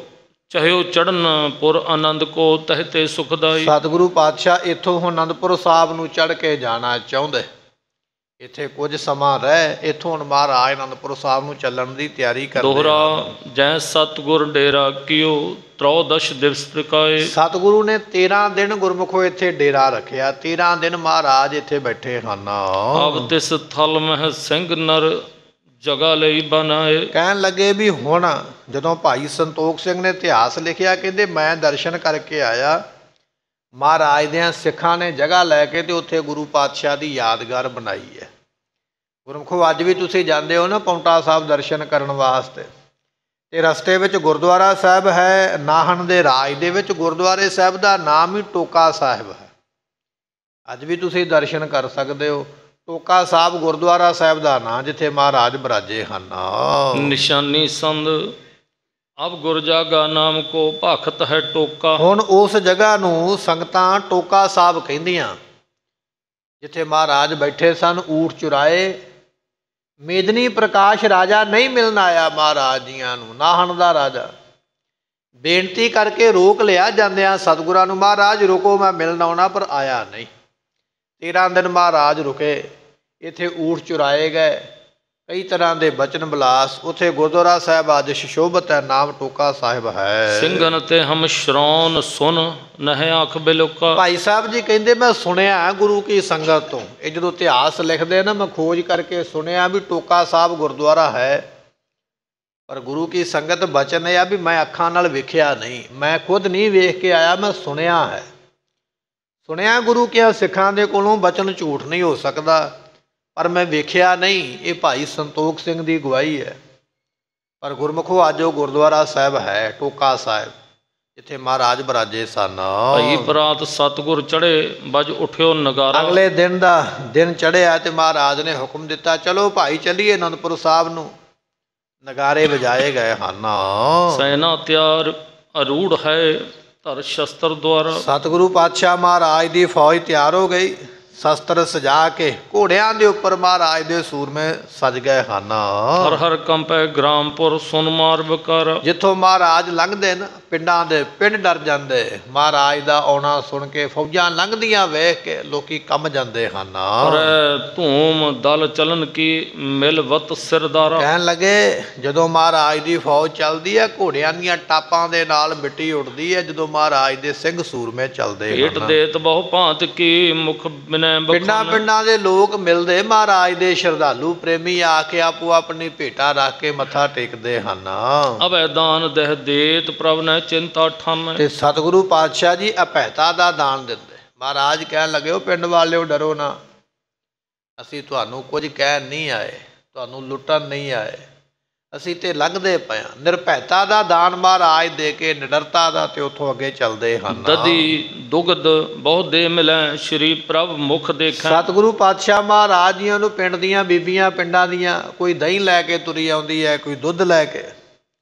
ਚਾਹਿਓ ਚੜਨ ਪੁਰ ਆਨੰਦ ਕੋ ਤਹਤੇ ਸੁਖਦਾਈ। ਸਤਿਗੁਰੂ ਪਾਤਸ਼ਾਹ ਇੱਥੋਂ ਹੁਣ ਆਨੰਦਪੁਰ ਸਾਹਿਬ ਨੂੰ ਚੜ੍ਹ ਕੇ ਜਾਣਾ ਚਾਹੁੰਦੇ। ਇੱਥੇ ਕੁਝ ਸਮਾਂ ਰਹਿ, ਇੱਥੋਂ ਹੁਣ ਮਹਾਰਾਜ ਅਨੰਦਪੁਰ ਸਾਹਿਬ ਨੂੰ ਚੱਲਣ ਦੀ ਤਿਆਰੀ ਕਰਦੇ ਦੋਹਰਾ ਜੈ ਸਤਿਗੁਰ ਡੇਰਾ ਕੀਓ 13 ਦਿਵਸ ਪ੍ਰਕਾਏ। ਸਤਿਗੁਰੂ ਨੇ 13 ਦਿਨ ਗੁਰਮੁਖੋ ਇੱਥੇ ਡੇਰਾ ਰੱਖਿਆ, 13 ਦਿਨ ਮਹਾਰਾਜ ਇੱਥੇ ਬੈਠੇ ਹਨ। ਅਬ ਤਿਸ ਥਲ ਮਹਿ ਸਿੰਘ ਨਰ ਜਗ੍ਹਾ ਲਈ ਬਣਾਏ। ਕਹਿਣ ਲੱਗੇ ਵੀ ਹੁਣ ਜਦੋਂ ਭਾਈ ਸੰਤੋਖ ਸਿੰਘ ਨੇ ਇਤਿਹਾਸ ਲਿਖਿਆ, ਕਹਿੰਦੇ ਮੈਂ ਦਰਸ਼ਨ ਕਰਕੇ ਆਇਆ, ਮਹਾਰਾਜ ਦਿਆਂ ਸਿੱਖਾਂ ਨੇ ਜਗ੍ਹਾ ਲੈ ਕੇ ਤੇ ਉੱਥੇ ਗੁਰੂ ਪਾਤਸ਼ਾਹ ਦੀ ਯਾਦਗਾਰ ਬਣਾਈ ਹੈ। ਗੁਰਮੁਖੋ ਅੱਜ ਵੀ ਤੁਸੀਂ ਜਾਂਦੇ ਹੋ ਨਾ ਪਾਉਂਟਾ ਸਾਹਿਬ ਦਰਸ਼ਨ ਕਰਨ ਵਾਸਤੇ, ਤੇ ਰਸਤੇ ਵਿੱਚ ਗੁਰਦੁਆਰਾ ਸਾਹਿਬ ਹੈ, ਨਾਹਨ ਦੇ ਰਾਜ ਦੇ ਵਿੱਚ ਗੁਰਦੁਆਰੇ ਸਾਹਿਬ ਦਾ ਨਾਮ ਹੀ ਟੋਕਾ ਸਾਹਿਬ ਹੈ। ਅੱਜ ਵੀ ਤੁਸੀਂ ਦਰਸ਼ਨ ਕਰ ਸਕਦੇ ਹੋ। ਟੋਕਾ ਸਾਹਿਬ ਗੁਰਦੁਆਰਾ ਸਾਹਿਬ ਦਾ ਨਾਂ, ਜਿੱਥੇ ਮਹਾਰਾਜ ਬਿਰਾਜੇ ਹਨ। ਨਿਸ਼ਾਨੀ ਸੰਦ ਅਬ ਗੁਰ ਜਾਗਾ ਨਾਮ ਕੋ ਭਖਤ ਹੈ ਟੋਕਾ। ਹੁਣ ਉਸ ਜਗ੍ਹਾ ਨੂੰ ਸੰਗਤਾਂ ਟੋਕਾ ਸਾਹਿਬ ਕਹਿੰਦੀਆਂ, ਜਿੱਥੇ ਮਹਾਰਾਜ ਬੈਠੇ ਸਨ। ਊਠ ਚੁਰਾਏ ਮੇਦਨੀ ਪ੍ਰਕਾਸ਼ ਰਾਜਾ ਨਹੀਂ ਮਿਲਣ ਆਇਆ ਮਹਾਰਾਜ ਜੀਆਂ ਨੂੰ, ਨਾਹਨ ਦਾ ਰਾਜਾ। ਬੇਨਤੀ ਕਰਕੇ ਰੋਕ ਲਿਆ ਜਾਂਦਿਆਂ ਸਤਿਗੁਰਾਂ ਨੂੰ, ਮਹਾਰਾਜ ਰੁਕੋ ਮੈਂ ਮਿਲਣ ਆਉਣਾ, ਪਰ ਆਇਆ ਨਹੀਂ। 13 ਦਿਨ ਮਹਾਰਾਜ ਰੁਕੇ, ਇੱਥੇ ਊਠ ਚੁਰਾਏ ਗਏ, ਕਈ ਤਰ੍ਹਾਂ ਦੇ ਬਚਨ ਬਿਲਾਸ। ਉੱਥੇ ਗੁਰਦੁਆਰਾ ਸਾਹਿਬ ਅੱਜ ਸੁਸ਼ੋਭਿਤ ਹੈ, ਨਾਮ ਟੋਕਾ ਸਾਹਿਬ ਹੈ। ਸਿੰਘਨ ਤੇ ਹਮ ਸ਼ਰੌਨ ਸੁਨ ਨਹਿ ਆਖ ਬਿਲੋਕਾ। ਭਾਈ ਸਾਹਿਬ ਜੀ ਕਹਿੰਦੇ ਮੈਂ ਸੁਣਿਆ ਗੁਰੂ ਕੀ ਸੰਗਤ ਤੋਂ, ਇਹ ਜਦੋਂ ਇਤਿਹਾਸ ਲਿਖਦੇ ਨਾ ਮੈਂ ਖੋਜ ਕਰਕੇ ਸੁਣਿਆ ਵੀ ਟੋਕਾ ਸਾਹਿਬ ਗੁਰਦੁਆਰਾ ਹੈ, ਪਰ ਗੁਰੂ ਕੀ ਸੰਗਤ ਬਚਨ ਇਹ ਆ ਵੀ ਮੈਂ ਅੱਖਾਂ ਨਾਲ ਵੇਖਿਆ ਨਹੀਂ, ਮੈਂ ਖੁਦ ਨਹੀਂ ਵੇਖ ਕੇ ਆਇਆ, ਮੈਂ ਸੁਣਿਆ ਹੈ। ਸੁਣਿਆ ਗੁਰੂ ਕਿਹਾ ਸਿੱਖਾਂ ਦੇ ਕੋਲੋਂ ਬਚਨ ਝੂਠ ਨਹੀਂ ਹੋ ਸਕਦਾ, ਪਰ ਮੈਂ ਵੇਖਿਆ ਨਹੀਂ। ਇਹ ਭਾਈ ਸੰਤੋਖ ਸਿੰਘ ਦੀ ਗਵਾਹੀ ਹੈ। ਪਰ ਗੁਰਮੁਖੋ ਅੱਜ ਉਹ ਗੁਰਦੁਆਰਾ ਸਾਹਿਬ ਹੈ ਟੋਕਾ ਸਾਹਿਬ, ਜਿੱਥੇ ਮਹਾਰਾਜ ਬਿਰਾਜੇ ਸਨ। ਭਾਈ ਬਰਾਤ ਸਤਿਗੁਰ ਚੜ੍ਹੇ ਵੱਜ ਉੱਠਿਓ ਨਗਾਰਾ। ਅਗਲੇ ਦਿਨ ਦਾ ਦਿਨ ਚੜ੍ਹਿਆ ਤੇ ਮਹਾਰਾਜ ਨੇ ਹੁਕਮ ਦਿੱਤਾ, ਚਲੋ ਭਾਈ ਚੱਲੀਏ ਅਨੰਦਪੁਰ ਸਾਹਿਬ ਨੂੰ। ਨਗਾਰੇ ਵਜਾਏ ਗਏ ਹਨ। ਸੈਨਾ ਤਿਆਰ ਅਰੂੜ ਹੈ ਧਰ ਸ਼ਸਤਰ ਦੁਆਰਾ। ਸਤਿਗੁਰੂ ਪਾਤਸ਼ਾਹ ਮਹਾਰਾਜ ਦੀ ਫੌਜ ਤਿਆਰ ਹੋ ਗਈ, ਸ਼ਸਤਰ ਸਜਾ ਕੇ ਘੋੜਿਆਂ ਦੇ ਉੱਪਰ ਮਹਾਰਾਜ ਦੇ ਸੂਰਮੇ ਸਜ ਗਏ ਹਨ। ਹਰ ਹਰ ਕੰਪੈ ਗ੍ਰਾਮਪੁਰ ਸੁਨ ਮਾਰ ਬਕਾਰ। ਜਿੱਥੋਂ ਮਹਾਰਾਜ ਲੰਘਦੇ ਨਾ ਪਿੰਡਾਂ ਦੇ ਪਿੰਡ ਡਰ ਜਾਂਦੇ, ਮਹਾਰਾਜ ਦਾ ਆਉਣਾ ਸੁਣ ਕੇ ਫੌਜਾਂ ਲੰਘਦੀਆਂ ਵੇਖ ਕੇ ਲੋਕੀ ਕੰਬ ਜਾਂਦੇ ਹਨ। ਧੂਮ ਦਲ ਚਲਨ ਕੀ ਮਿਲਵਤ ਸਿਰਦਾਰਾ। ਕਹਿਣ ਲੱਗੇ ਜਦੋਂ ਮਹਾਰਾਜ ਦੀ ਫੌਜ ਚੱਲਦੀ ਹੈ, ਘੋੜਿਆਂ ਦੀਆਂ ਟਾਪਾਂ ਦੇ ਨਾਲ ਮਿੱਟੀ ਉੱਡਦੀ ਹੈ, ਜਦੋਂ ਮਹਾਰਾਜ ਦੇ ਸਿੰਘ ਸੂਰਮੇ ਚੱਲਦੇ ਭੇਟ ਦੇਤ ਬਹੁ ਭਾਂਤ ਕੀ ਮੁਖ ਬਿਨੈ। ਪਿੰਡਾਂ ਪਿੰਡਾਂ ਦੇ ਲੋਕ ਮਿਲਦੇ, ਮਹਾਰਾਜ ਦੇ ਸ਼ਰਧਾਲੂ ਪ੍ਰੇਮੀ ਆ ਕੇ ਆਪੋ ਆਪਣੀ ਭੇਟਾਂ ਰੱਖ ਕੇ ਮੱਥਾ ਟੇਕਦੇ ਹਨ। ਅਭੈ ਦਾਨ ਦਹਿ ਦੇਤ ਪ੍ਰਭ ਨੇ ਚਿੰਤਾ ਠਾਮੈ। ਤੇ ਸਤਿਗੁਰੂ ਪਾਤਸ਼ਾਹ ਜੀ ਅਭੈਤਾ ਦਾ ਦਾਨ ਦਿੰਦੇ। ਮਹਾਰਾਜ ਕਹਿਣ ਲੱਗੇ, ਉਹ ਪਿੰਡ ਵਾਲਿਓ ਡਰੋ ਨਾ, ਅਸੀਂ ਤੁਹਾਨੂੰ ਕੁਝ ਕਹਿਣ ਨਹੀਂ ਆਏ, ਤੁਹਾਨੂੰ ਲੁੱਟਣ ਨਹੀਂ ਆਏ, ਅਸੀਂ ਤੇ ਲੰਘਦੇ ਪਏ ਹਾਂ। ਨਿਰਭੈਤਾ ਦਾ ਦਾਨ ਮਹਾਰਾਜ ਦੇ ਕੇ ਨਿਡਰਤਾ ਦਾ ਤੇ ਉੱਥੋਂ ਅੱਗੇ ਚੱਲਦੇ ਹਨ। ਦਦੀ ਦੁਗਧ ਬਹੁ ਦੇ ਮਿਲੈ ਸ਼੍ਰੀ ਪ੍ਰਭ ਮੁਖ ਦੇਖੈ। ਸਤਿਗੁਰੂ ਪਾਤਸ਼ਾਹ ਮਹਾਰਾਜ ਜੀਆਂ ਨੂੰ ਪਿੰਡ ਦੀਆਂ ਬੀਬੀਆਂ, ਪਿੰਡਾਂ ਦੀਆਂ, ਕੋਈ ਦਹੀਂ ਲੈ ਕੇ ਤੁਰੀ ਆਉਂਦੀ ਹੈ, ਕੋਈ ਦੁੱਧ ਲੈ ਕੇ,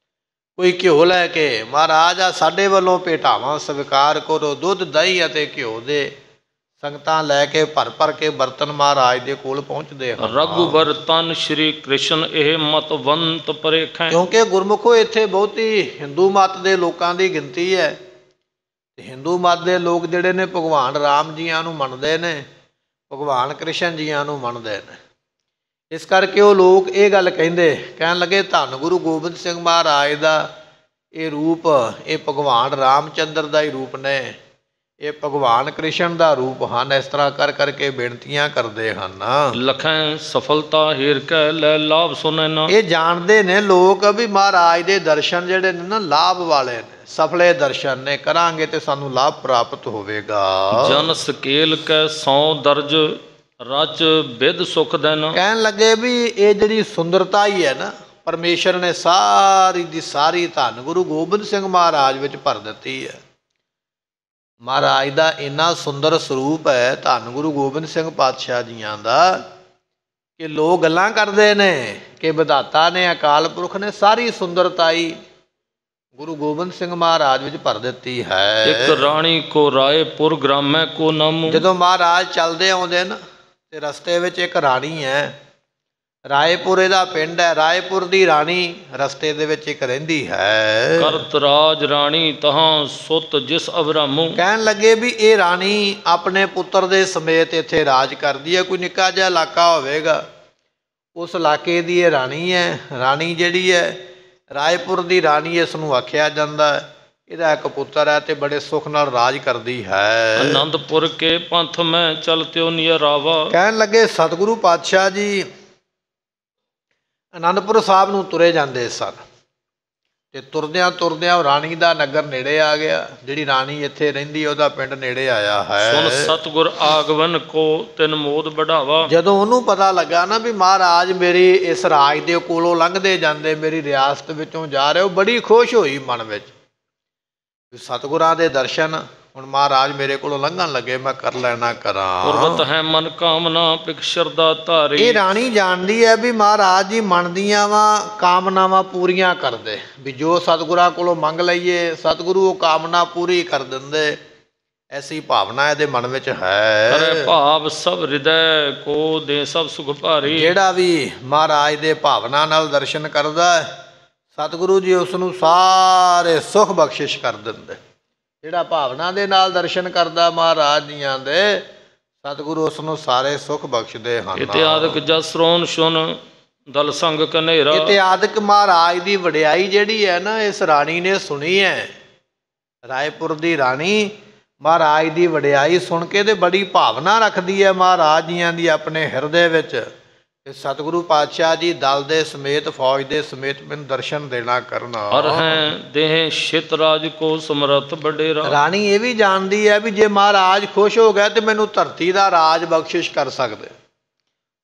ਕੋਈ ਘਿਓ ਲੈ ਕੇ। ਮਹਾਰਾਜ ਆ ਸਾਡੇ ਵੱਲੋਂ ਭੇਟਾਵਾਂ ਸਵੀਕਾਰ ਕਰੋ, ਦੁੱਧ ਦਹੀਂ ਅਤੇ ਘਿਓ ਦੇ। ਸੰਗਤਾਂ ਲੈ ਕੇ ਭਰ ਭਰ ਕੇ ਬਰਤਨ ਮਹਾਰਾਜ ਦੇ ਕੋਲ ਪਹੁੰਚਦੇ ਹਨ। ਰਘੁਬਰ ਤਨ ਸ਼੍ਰੀ ਕ੍ਰਿਸ਼ਨ ਇਹ ਮਤਵੰਤ ਪਰੇਖੈ। ਕਿਉਂਕਿ ਗੁਰਮੁਖੋ ਇੱਥੇ ਬਹੁਤੀ ਹਿੰਦੂ ਮਤ ਦੇ ਲੋਕਾਂ ਦੀ ਗਿਣਤੀ ਹੈ, ਤੇ ਹਿੰਦੂ ਮਤ ਦੇ ਲੋਕ ਜਿਹੜੇ ਨੇ ਭਗਵਾਨ ਰਾਮ ਜੀਆਂ ਨੂੰ ਮੰਨਦੇ ਨੇ, ਭਗਵਾਨ ਕ੍ਰਿਸ਼ਨ ਜੀਆਂ ਨੂੰ ਮੰਨਦੇ ਨੇ। ਇਸ ਕਰਕੇ ਉਹ ਲੋਕ ਇਹ ਗੱਲ ਕਹਿੰਦੇ, ਕਹਿਣ ਲੱਗੇ ਧੰਨ ਗੁਰੂ ਗੋਬਿੰਦ ਸਿੰਘ ਮਹਾਰਾਜ ਦਾ ਇਹ ਰੂਪ, ਇਹ ਭਗਵਾਨ ਰਾਮਚੰਦਰ ਦਾ ਹੀ ਰੂਪ ਨੇ, ਇਹ ਭਗਵਾਨ ਕ੍ਰਿਸ਼ਨ ਦਾ ਰੂਪ ਹਨ। ਇਸ ਤਰ੍ਹਾਂ ਕਰ ਕਰਕੇ ਬੇਨਤੀਆਂ ਕਰਦੇ ਹਨ। ਲਖੈ ਸਫਲਤਾ ਹੀਰ ਕੈ ਲੈ ਲਾਭ ਸੁਨੈ ਨਾ। ਇਹ ਜਾਣਦੇ ਨੇ ਲੋਕ ਵੀ ਮਹਾਰਾਜ ਦੇ ਦਰਸ਼ਨ ਜਿਹੜੇ ਨੇ ਨਾ ਲਾਭ ਵਾਲੇ ਨੇ, ਸਫਲੇ ਦਰਸ਼ਨ ਨੇ, ਕਰਾਂਗੇ ਤੇ ਸਾਨੂੰ ਲਾਭ ਪ੍ਰਾਪਤ ਹੋਵੇਗਾ। ਜਨ ਸਕੇਲ ਕੈ 100 ਦਰਜ ਰਚ ਵਿਦ ਸੁਖ ਦੇਨਾ। ਕਹਿਣ ਲੱਗੇ ਵੀ ਇਹ ਜਿਹੜੀ ਸੁੰਦਰਤਾ ਹੀ ਹੈ ਨਾ, ਪਰਮੇਸ਼ਰ ਨੇ ਸਾਰੀ ਦੀ ਸਾਰੀ ਧੰਨ ਗੁਰੂ ਗੋਬਿੰਦ ਸਿੰਘ ਮਹਾਰਾਜ ਵਿੱਚ ਭਰ ਦਿੱਤੀ ਹੈ। ਮਹਾਰਾਜ ਦਾ ਇੰਨਾ ਸੁੰਦਰ ਸਰੂਪ ਹੈ ਧੰਨ ਗੁਰੂ ਗੋਬਿੰਦ ਸਿੰਘ ਪਾਤਸ਼ਾਹ ਜੀਆਂ ਦਾ, ਕਿ ਲੋਕ ਗੱਲਾਂ ਕਰਦੇ ਨੇ ਕਿ ਵਿਧਾਤਾ ਨੇ, ਅਕਾਲ ਪੁਰਖ ਨੇ ਸਾਰੀ ਸੁੰਦਰਤਾਈ ਗੁਰੂ ਗੋਬਿੰਦ ਸਿੰਘ ਮਹਾਰਾਜ ਵਿੱਚ ਭਰ ਦਿੱਤੀ ਹੈ। ਇੱਕ ਰਾਣੀ ਕੋ ਰਾਏਪੁਰ ਗ੍ਰਾਮੈ ਕੋ ਨਾਮ। ਜਦੋਂ ਮਹਾਰਾਜ ਚੱਲਦੇ ਆਉਂਦੇ ਨੇ ਤੇ ਰਸਤੇ ਵਿੱਚ ਇੱਕ ਰਾਣੀ ਹੈ, ਰਾਏਪੁਰ ਇਹਦਾ ਪਿੰਡ ਹੈ। ਰਾਏਪੁਰ ਦੀ ਰਾਣੀ ਰਸਤੇ ਦੇ ਵਿੱਚ ਇੱਕ ਰਹਿੰਦੀ ਹੈ। ਕਰਤ ਰਾਜ ਰਾਣੀ ਤਹਾਂ ਸੁਤ ਜਿਸ ਅਬਰਾਮੂ। ਕਹਿਣ ਲੱਗੇ ਵੀ ਇਹ ਰਾਣੀ ਆਪਣੇ ਪੁੱਤਰ ਦੇ ਸਮੇਤ ਇੱਥੇ ਰਾਜ ਕਰਦੀ ਹੈ। ਕੋਈ ਨਿੱਕਾ ਜਿਹਾ ਇਲਾਕਾ ਹੋਵੇਗਾ, ਉਸ ਇਲਾਕੇ ਦੀ ਇਹ ਰਾਣੀ ਹੈ। ਰਾਣੀ ਜਿਹੜੀ ਹੈ ਰਾਏਪੁਰ ਦੀ ਰਾਣੀ ਇਸ ਨੂੰ ਆਖਿਆ ਜਾਂਦਾ ਹੈ। ਇਹਦਾ ਇੱਕ ਪੁੱਤਰ ਹੈ ਤੇ ਬੜੇ ਸੁੱਖ ਨਾਲ ਰਾਜ ਕਰਦੀ ਹੈ। ਆਨੰਦਪੁਰ ਕੇ ਪੰਥ ਮੈਂ ਚਲਤਿਓ ਨਿਰਾਵਾ। ਕਹਿਣ ਲੱਗੇ ਸਤਿਗੁਰੂ ਪਾਤਸ਼ਾਹ ਜੀ ਆਨੰਦਪੁਰ ਸਾਹਿਬ ਨੂੰ ਤੁਰੇ ਜਾਂਦੇ ਸਨ ਤੇ ਤੁਰਦਿਆਂ ਤੁਰਦਿਆਂ ਉਹ ਰਾਣੀ ਦਾ ਨਗਰ ਨੇੜੇ ਆ ਗਿਆ। ਜਿਹੜੀ ਰਾਣੀ ਇੱਥੇ ਰਹਿੰਦੀ ਉਹਦਾ ਪਿੰਡ ਨੇੜੇ ਆਇਆ ਹੈ। ਸੁਨ ਸਤਿਗੁਰ ਆਗਮਨ ਕੋ ਤਿਨ ਮੋਦ ਬਢਾਵਾ। ਜਦੋਂ ਉਹਨੂੰ ਪਤਾ ਲੱਗਾ ਨਾ ਵੀ ਮਹਾਰਾਜ ਮੇਰੀ ਇਸ ਰਾਜ ਦੇ ਕੋਲੋਂ ਲੰਘਦੇ ਜਾਂਦੇ, ਮੇਰੀ ਰਿਆਸਤ ਵਿੱਚੋਂ ਜਾ ਰਹੇ, ਉਹ ਬੜੀ ਖੁਸ਼ ਹੋਈ ਮਨ ਵਿੱਚ ਵੀ ਸਤਿਗੁਰਾਂ ਦੇ ਦਰਸ਼ਨ ਹੁਣ ਮਹਾਰਾਜ ਮੇਰੇ ਕੋਲੋਂ ਲੰਘਣ ਲੱਗੇ, ਮੈਂ ਕਰ ਲੈਣਾ ਕਰਾਂ। ਪੁਰਬਤ ਹੈ ਮਨ ਕਾਮਨਾ ਪਿਕ ਸ਼ਰਦਾ ਧਾਰੀ। ਇਹ ਰਾਣੀ ਜਾਣਦੀ ਹੈ ਵੀ ਮਹਾਰਾਜ ਜੀ ਮਨ ਦੀਆਂ ਵਾ ਕਾਮਨਾਵਾਂ ਪੂਰੀਆਂ ਕਰਦੇ, ਵੀ ਜੋ ਸਤਿਗੁਰਾਂ ਕੋਲੋਂ ਮੰਗ ਲਈਏ ਸਤਿਗੁਰੂ ਉਹ ਕਾਮਨਾ ਪੂਰੀ ਕਰ ਦਿੰਦੇ। ਐਸੀ ਭਾਵਨਾ ਇਹਦੇ ਮਨ ਵਿੱਚ ਹੈ। ਕਰੇ ਭਾਵ ਸਭ ਹਿਰਦੈ ਕੋ ਦੇ ਸਭ ਸੁਖ ਭਾਰੀ। ਜਿਹੜਾ ਵੀ ਮਹਾਰਾਜ ਦੇ ਭਾਵਨਾ ਨਾਲ ਦਰਸ਼ਨ ਕਰਦਾ ਸਤਿਗੁਰੂ ਜੀ ਉਸ ਨੂੰ ਸਾਰੇ ਸੁਖ ਬਖਸ਼ਿਸ਼ ਕਰ ਦਿੰਦੇ। ਜਿਹੜਾ ਭਾਵਨਾ ਦੇ ਨਾਲ ਦਰਸ਼ਨ ਕਰਦਾ ਮਹਾਰਾਜ ਜੀਆਂ ਦੇ ਸਤਿਗੁਰੂ ਉਸ ਨੂੰ ਸਾਰੇ ਸੁਖ ਬਖਸ਼ਦੇ ਹਨ। ਇਤਿਆਦਿਕ ਜਸ ਸ਼੍ਰੋਣ ਸੁਨ ਦਲ ਸੰਗ ਕਨੇਰਾ। ਇਤਿਆਦਿਕ ਮਹਾਰਾਜ ਦੀ ਵਡਿਆਈ ਜਿਹੜੀ ਹੈ ਨਾ ਇਸ ਰਾਣੀ ਨੇ ਸੁਣੀ ਹੈ। ਰਾਏਪੁਰ ਦੀ ਰਾਣੀ ਮਹਾਰਾਜ ਦੀ ਵਡਿਆਈ ਸੁਣ ਕੇ ਤੇ ਬੜੀ ਭਾਵਨਾ ਰੱਖਦੀ ਹੈ ਮਹਾਰਾਜ ਜੀਆਂ ਦੀ ਆਪਣੇ ਹਿਰਦੇ ਵਿੱਚ। ਤੇ ਸਤਿਗੁਰੂ ਪਾਤਸ਼ਾਹ ਜੀ ਦਲ ਦੇ ਸਮੇਤ ਫੌਜ ਦੇ ਸਮੇਤ ਮੈਨੂੰ ਦਰਸ਼ਨ ਦੇਣਾ ਕਰਨਾ। ਹਰ ਹੈ ਦੇਹ ਸ਼ਿਤ ਰਾਜ ਕੋ ਸਮਰੱਥ ਬਡੇਰਾ। ਰਾਣੀ ਇਹ ਵੀ ਜਾਣਦੀ ਹੈ ਵੀ ਜੇ ਮਹਾਰਾਜ ਖੁਸ਼ ਹੋ ਗਏ ਤੇ ਮੈਨੂੰ ਧਰਤੀ ਦਾ ਰਾਜ ਬਖਸ਼ਿਸ਼ ਕਰ ਸਕਦੇ।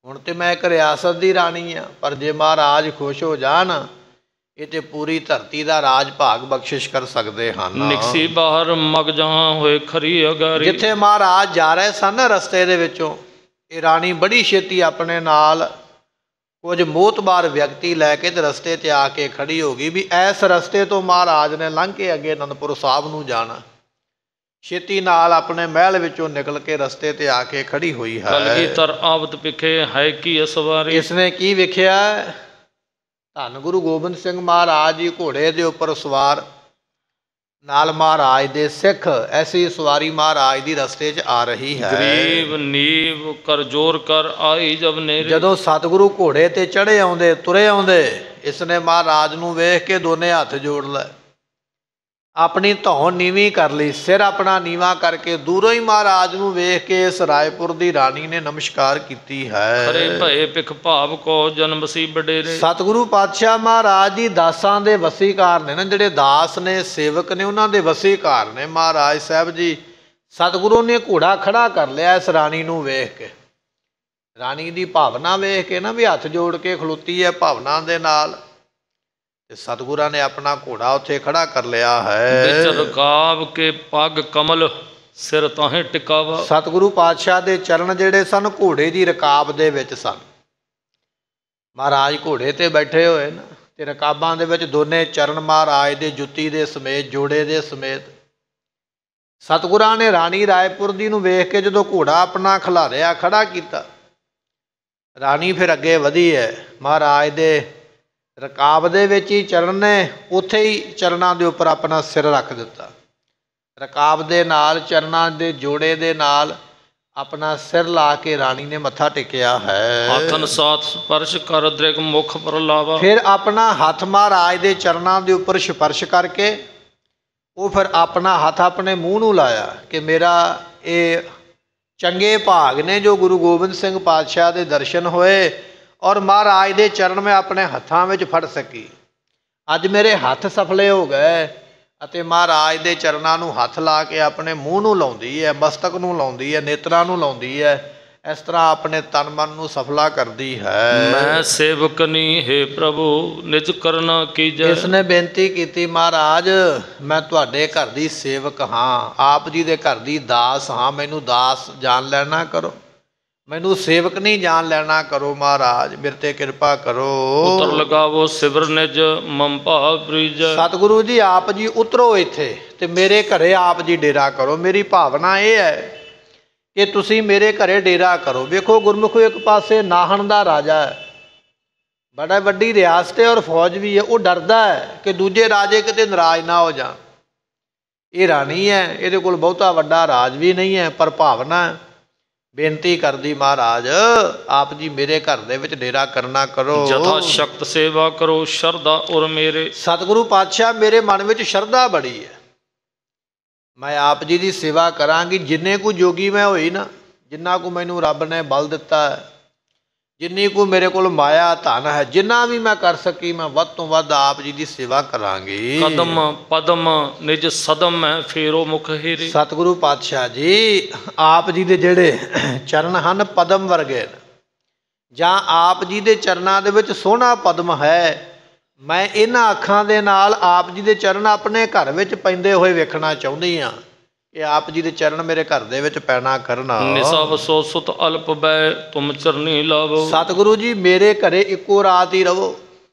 ਹੁਣ ਤੇ ਮੈਂ ਇੱਕ ਰਿਆਸਤ ਦੀ ਰਾਣੀ ਆ, ਪਰ ਜੇ ਮਹਾਰਾਜ ਖੁਸ਼ ਹੋ ਜਾਣ ਇਹ ਤੇ ਪੂਰੀ ਧਰਤੀ ਦਾ ਰਾਜ ਭਾਗ ਬਖਸ਼ਿਸ਼ ਕਰ ਸਕਦੇ ਹਨ। ਨਿਕਸੀ ਬਾਹਰ ਮਗ ਜਹਾਂ ਹੋਏ ਖਰੀ ਅਗਾਰੀ। ਜਿੱਥੇ ਮਹਾਰਾਜ ਜਾ ਰਹੇ ਸਨ ਰਸਤੇ ਦੇ ਵਿੱਚੋਂ ਇਹ ਰਾਣੀ ਬੜੀ ਛੇਤੀ ਆਪਣੇ ਨਾਲ ਕੁਝ ਮੋਹਤਬਾਰ ਵਿਅਕਤੀ ਲੈ ਕੇ ਤੇ ਰਸਤੇ 'ਤੇ ਆ ਕੇ ਖੜੀ ਹੋ ਗਈ ਵੀ ਇਸ ਰਸਤੇ ਤੋਂ ਮਹਾਰਾਜ ਨੇ ਲੰਘ ਕੇ ਅੱਗੇ ਅਨੰਦਪੁਰ ਸਾਹਿਬ ਨੂੰ ਜਾਣਾ। ਛੇਤੀ ਨਾਲ ਆਪਣੇ ਮਹਿਲ ਵਿੱਚੋਂ ਨਿਕਲ ਕੇ ਰਸਤੇ 'ਤੇ ਆ ਕੇ ਖੜੀ ਹੋਈ ਹੈ। ਕਲਗੀਧਰ ਆਵਤ ਪਿਖੇ ਹੈ ਕੀ ਅਸਵਾਰੀ। ਇਸਨੇ ਕੀ ਵੇਖਿਆ? ਧੰਨ ਗੁਰੂ ਗੋਬਿੰਦ ਸਿੰਘ ਮਹਾਰਾਜ ਜੀ ਘੋੜੇ ਦੇ ਉੱਪਰ ਸਵਾਰ, ਨਾਲ ਮਹਾਰਾਜ ਦੇ ਸਿੱਖ। ਐਸੀ ਸਵਾਰੀ ਮਹਾਰਾਜ ਦੀ ਰਸਤੇ 'ਚ ਆ ਰਹੀ ਹੈ। ਗਰੀਬ ਨੀਵ ਕਰ ਜੋਰ ਕਰ ਆਈ ਜਬ ਨੇਰੇ। ਜਦੋਂ ਸਤਿਗੁਰੂ ਘੋੜੇ ਤੇ ਚੜ੍ਹੇ ਆਉਂਦੇ, ਤੁਰੇ ਆਉਂਦੇ, ਇਸਨੇ ਮਹਾਰਾਜ ਨੂੰ ਵੇਖ ਕੇ ਦੋਨੇ ਹੱਥ ਜੋੜ ਲਏ, ਆਪਣੀ ਧੌਣ ਨੀਵੀਂ ਕਰ ਲਈ, ਸਿਰ ਆਪਣਾ ਨੀਵਾਂ ਕਰਕੇ ਦੂਰੋਂ ਹੀ ਮਹਾਰਾਜ ਨੂੰ ਵੇਖ ਕੇ ਇਸ ਰਾਏਪੁਰ ਦੀ ਰਾਣੀ ਨੇ ਨਮਸਕਾਰ ਕੀਤੀ ਹੈ। ਖਰੇ ਭਏ ਪਿਖ ਭਾਵ ਕੋ ਜਨਮ ਸੀ ਬਡੇਰੇ। ਸਤਿਗੁਰੂ ਪਾਤਸ਼ਾਹ ਮਹਾਰਾਜ ਜੀ ਦਾਸਾਂ ਦੇ ਵਸੀਕਾਰ ਨੇ ਨਾ, ਜਿਹੜੇ ਦਾਸ ਨੇ ਸੇਵਕ ਨੇ ਉਹਨਾਂ ਦੇ ਵਸੀਕਾਰ ਨੇ ਮਹਾਰਾਜ ਸਾਹਿਬ ਜੀ। ਸਤਿਗੁਰੂ ਨੇ ਘੋੜਾ ਖੜਾ ਕਰ ਲਿਆ ਇਸ ਰਾਣੀ ਨੂੰ ਵੇਖ ਕੇ। ਰਾਣੀ ਦੀ ਭਾਵਨਾ ਵੇਖ ਕੇ ਨਾ ਵੀ ਹੱਥ ਜੋੜ ਕੇ ਖਲੋਤੀ ਹੈ ਭਾਵਨਾ ਦੇ ਨਾਲ, ਤੇ ਸਤਿਗੁਰਾਂ ਨੇ ਆਪਣਾ ਘੋੜਾ ਉੱਥੇ ਖੜਾ ਕਰ ਲਿਆ ਹੈ। ਵਿੱਚ ਰਕਾਬ ਕੇ ਪੱਗ ਕਮਲ ਸਿਰ ਤਾਹੇ ਟਿਕਾਵਾ। ਸਤਿਗੁਰੂ ਪਾਤਸ਼ਾਹ ਦੇ ਚਰਨ ਜਿਹੜੇ ਸਨ ਘੋੜੇ ਦੀ ਰਕਾਬ ਦੇ ਵਿੱਚ ਸਨ। ਮਹਾਰਾਜ ਘੋੜੇ ਤੇ ਬੈਠੇ ਹੋਏ ਨਾ ਤੇ ਰਕਾਬਾਂ ਦੇ ਵਿੱਚ ਦੋਨੇ ਚਰਨ ਮਹਾਰਾਜ ਦੇ ਜੁੱਤੀ ਦੇ ਸਮੇਤ, ਜੋੜੇ ਦੇ ਸਮੇਤ। ਸਤਿਗੁਰਾਂ ਨੇ ਰਾਣੀ ਰਾਏਪੁਰ ਦੀ ਨੂੰ ਵੇਖ ਕੇ ਜਦੋਂ ਘੋੜਾ ਆਪਣਾ ਖਿਲਾਰਿਆ, ਖੜਾ ਕੀਤਾ, ਰਾਣੀ ਫਿਰ ਅੱਗੇ ਵਧੀ ਹੈ। ਮਹਾਰਾਜ ਦੇ ਰਕਾਬ ਦੇ ਵਿੱਚ ਹੀ ਚਰਨ ਨੇ, ਉੱਥੇ ਹੀ ਚਰਨਾਂ ਦੇ ਉੱਪਰ ਆਪਣਾ ਸਿਰ ਰੱਖ ਦਿੱਤਾ। ਰਕਾਬ ਦੇ ਨਾਲ ਚਰਨਾਂ ਦੇ ਜੋੜੇ ਦੇ ਨਾਲ ਆਪਣਾ ਸਿਰ ਲਾ ਕੇ ਰਾਣੀ ਨੇ ਮੱਥਾ ਟੇਕਿਆ ਹੈ। ਹੱਥਨ ਸਾਥ ਸਪਰਸ਼ ਕਰ ਦ੍ਰਿਗ ਮੁਖ ਪ੍ਰਲਾਵਾ। ਫਿਰ ਆਪਣਾ ਹੱਥ ਮਹਾਰਾਜ ਦੇ ਚਰਨਾਂ ਦੇ ਉੱਪਰ ਸਪਰਸ਼ ਕਰਕੇ ਉਹ ਫਿਰ ਆਪਣਾ ਹੱਥ ਆਪਣੇ ਮੂੰਹ ਨੂੰ ਲਾਇਆ ਕਿ ਮੇਰਾ ਇਹ ਚੰਗੇ ਭਾਗ ਨੇ ਜੋ ਗੁਰੂ ਗੋਬਿੰਦ ਸਿੰਘ ਪਾਤਸ਼ਾਹ ਦੇ ਦਰਸ਼ਨ ਹੋਏ ਔਰ ਮਹਾਰਾਜ ਦੇ ਚਰਨ ਮੈਂ ਆਪਣੇ ਹੱਥਾਂ ਵਿੱਚ ਫੜ ਸਕੀ। ਅੱਜ ਮੇਰੇ ਹੱਥ ਸਫਲੇ ਹੋ ਗਏ। ਅਤੇ ਮਹਾਰਾਜ ਦੇ ਚਰਨਾਂ ਨੂੰ ਹੱਥ ਲਾ ਕੇ ਆਪਣੇ ਮੂੰਹ ਨੂੰ ਲਾਉਂਦੀ ਹੈ, ਮਸਤਕ ਨੂੰ ਲਾਉਂਦੀ ਹੈ, ਨੇਤਰਾਂ ਨੂੰ ਲਾਉਂਦੀ ਹੈ। ਇਸ ਤਰ੍ਹਾਂ ਆਪਣੇ ਤਨ ਮਨ ਨੂੰ ਸਫਲਾ ਕਰਦੀ ਹੈ। ਮੈਂ ਸੇਵਕਨੀ ਹੈ ਪ੍ਰਭੂ ਨਿਜ ਕਰਨਾ ਕੀਜੈ। ਇਸਨੇ ਬੇਨਤੀ ਕੀਤੀ, ਮਹਾਰਾਜ ਮੈਂ ਤੁਹਾਡੇ ਘਰ ਦੀ ਸੇਵਕ ਹਾਂ, ਆਪ ਜੀ ਦੇ ਘਰ ਦੀ ਦਾਸ ਹਾਂ, ਮੈਨੂੰ ਦਾਸ ਜਾਣ ਲੈਣਾ ਕਰੋ, ਮੈਨੂੰ ਸੇਵਕ ਨਹੀਂ ਜਾਣ ਲੈਣਾ ਕਰੋ। ਮਹਾਰਾਜ ਮੇਰੇ ਤੇ ਕਿਰਪਾ ਕਰੋ। ਉਤਰ ਲਗਾਵੋ ਸਿਵਰ ਨਿਜ ਮਮ ਭਾਵ ਪ੍ਰੀਜ। ਸਤਿਗੁਰੂ ਜੀ ਆਪ ਜੀ ਉਤਰੋ ਇੱਥੇ ਤੇ ਮੇਰੇ ਘਰੇ ਆਪ ਜੀ ਡੇਰਾ ਕਰੋ। ਮੇਰੀ ਭਾਵਨਾ ਇਹ ਹੈ ਕਿ ਤੁਸੀਂ ਮੇਰੇ ਘਰੇ ਡੇਰਾ ਕਰੋ। ਵੇਖੋ ਗੁਰਮੁਖੋ, ਇੱਕ ਪਾਸੇ ਨਾਹਣ ਦਾ ਰਾਜਾ ਹੈ, ਬੜਾ ਵੱਡੀ ਰਿਆਸਤ ਹੈ ਔਰ ਫੌਜ ਵੀ ਹੈ। ਉਹ ਡਰਦਾ ਹੈ ਕਿ ਦੂਜੇ ਰਾਜੇ ਕਿਤੇ ਨਾਰਾਜ਼ ਨਾ ਹੋ ਜਾਣ। ਇਹ ਰਾਣੀ ਹੈ, ਇਹਦੇ ਕੋਲ ਬਹੁਤਾ ਵੱਡਾ ਰਾਜ ਵੀ ਨਹੀਂ ਹੈ, ਪਰ ਭਾਵਨਾ ਬੇਨਤੀ ਕਰਦੀ, ਮਹਾਰਾਜ ਆਪ ਜੀ ਮੇਰੇ ਘਰ ਦੇ ਵਿੱਚ ਡੇਰਾ ਕਰਨਾ ਕਰੋ। ਜਥਾ ਸ਼ਕਤ ਸੇਵਾ ਕਰੋ ਸ਼ਰਧਾ ਉਰ ਮੇਰੇ। ਸਤਿਗੁਰੂ ਪਾਤਸ਼ਾਹ ਮੇਰੇ ਮਨ ਵਿੱਚ ਸ਼ਰਧਾ ਬੜੀ ਹੈ, ਮੈਂ ਆਪ ਜੀ ਦੀ ਸੇਵਾ ਕਰਾਂਗੀ। ਜਿੰਨੇ ਕੁ ਜੋਗੀ ਮੈਂ ਹੋਈ ਨਾ, ਜਿੰਨਾ ਕੁ ਮੈਨੂੰ ਰੱਬ ਨੇ ਬਲ ਦਿੱਤਾ ਹੈ, ਜਿੰਨੀ ਕੁ ਮੇਰੇ ਕੋਲ ਮਾਇਆ ਧਨ ਹੈ, ਜਿੰਨਾ ਵੀ ਮੈਂ ਕਰ ਸਕੀ ਮੈਂ ਵੱਧ ਤੋਂ ਵੱਧ ਆਪ ਜੀ ਦੀ ਸੇਵਾ ਕਰਾਂਗੀ। ਕਦਮ ਪਦਮ ਨਿਜ ਸਦਮ ਮੈਂ ਫੇਰੋ ਮੁਖ ਹੀਰੇ। ਸਤਿਗੁਰੂ ਪਾਤਸ਼ਾਹ ਜੀ ਆਪ ਜੀ ਦੇ ਜਿਹੜੇ ਚਰਨ ਹਨ ਪਦਮ ਵਰਗੇ ਨੇ, ਜਾਂ ਆਪ ਜੀ ਦੇ ਚਰਨਾਂ ਦੇ ਵਿੱਚ ਸੋਹਣਾ ਪਦਮ ਹੈ। ਮੈਂ ਇਹਨਾਂ ਅੱਖਾਂ ਦੇ ਨਾਲ ਆਪ ਜੀ ਦੇ ਚਰਨ ਆਪਣੇ ਘਰ ਵਿੱਚ ਪੈਂਦੇ ਹੋਏ ਵੇਖਣਾ ਚਾਹੁੰਦੀ ਹਾਂ ਕਿ ਆਪ ਜੀ ਦੇ ਚਰਨ ਮੇਰੇ ਘਰ ਦੇ ਵਿੱਚ ਪੈਣਾ ਕਰਨਾ। ਨਿਸਭ ਸੋ ਸੁਤ ਅਲਪ ਬੈ ਤੁਮ ਚਰਨੀ ਲਾਵੋ। ਸਤਿਗੁਰੂ ਜੀ ਮੇਰੇ ਘਰੇ ਇੱਕੋ ਰਾਤ ਹੀ ਰਹੋ,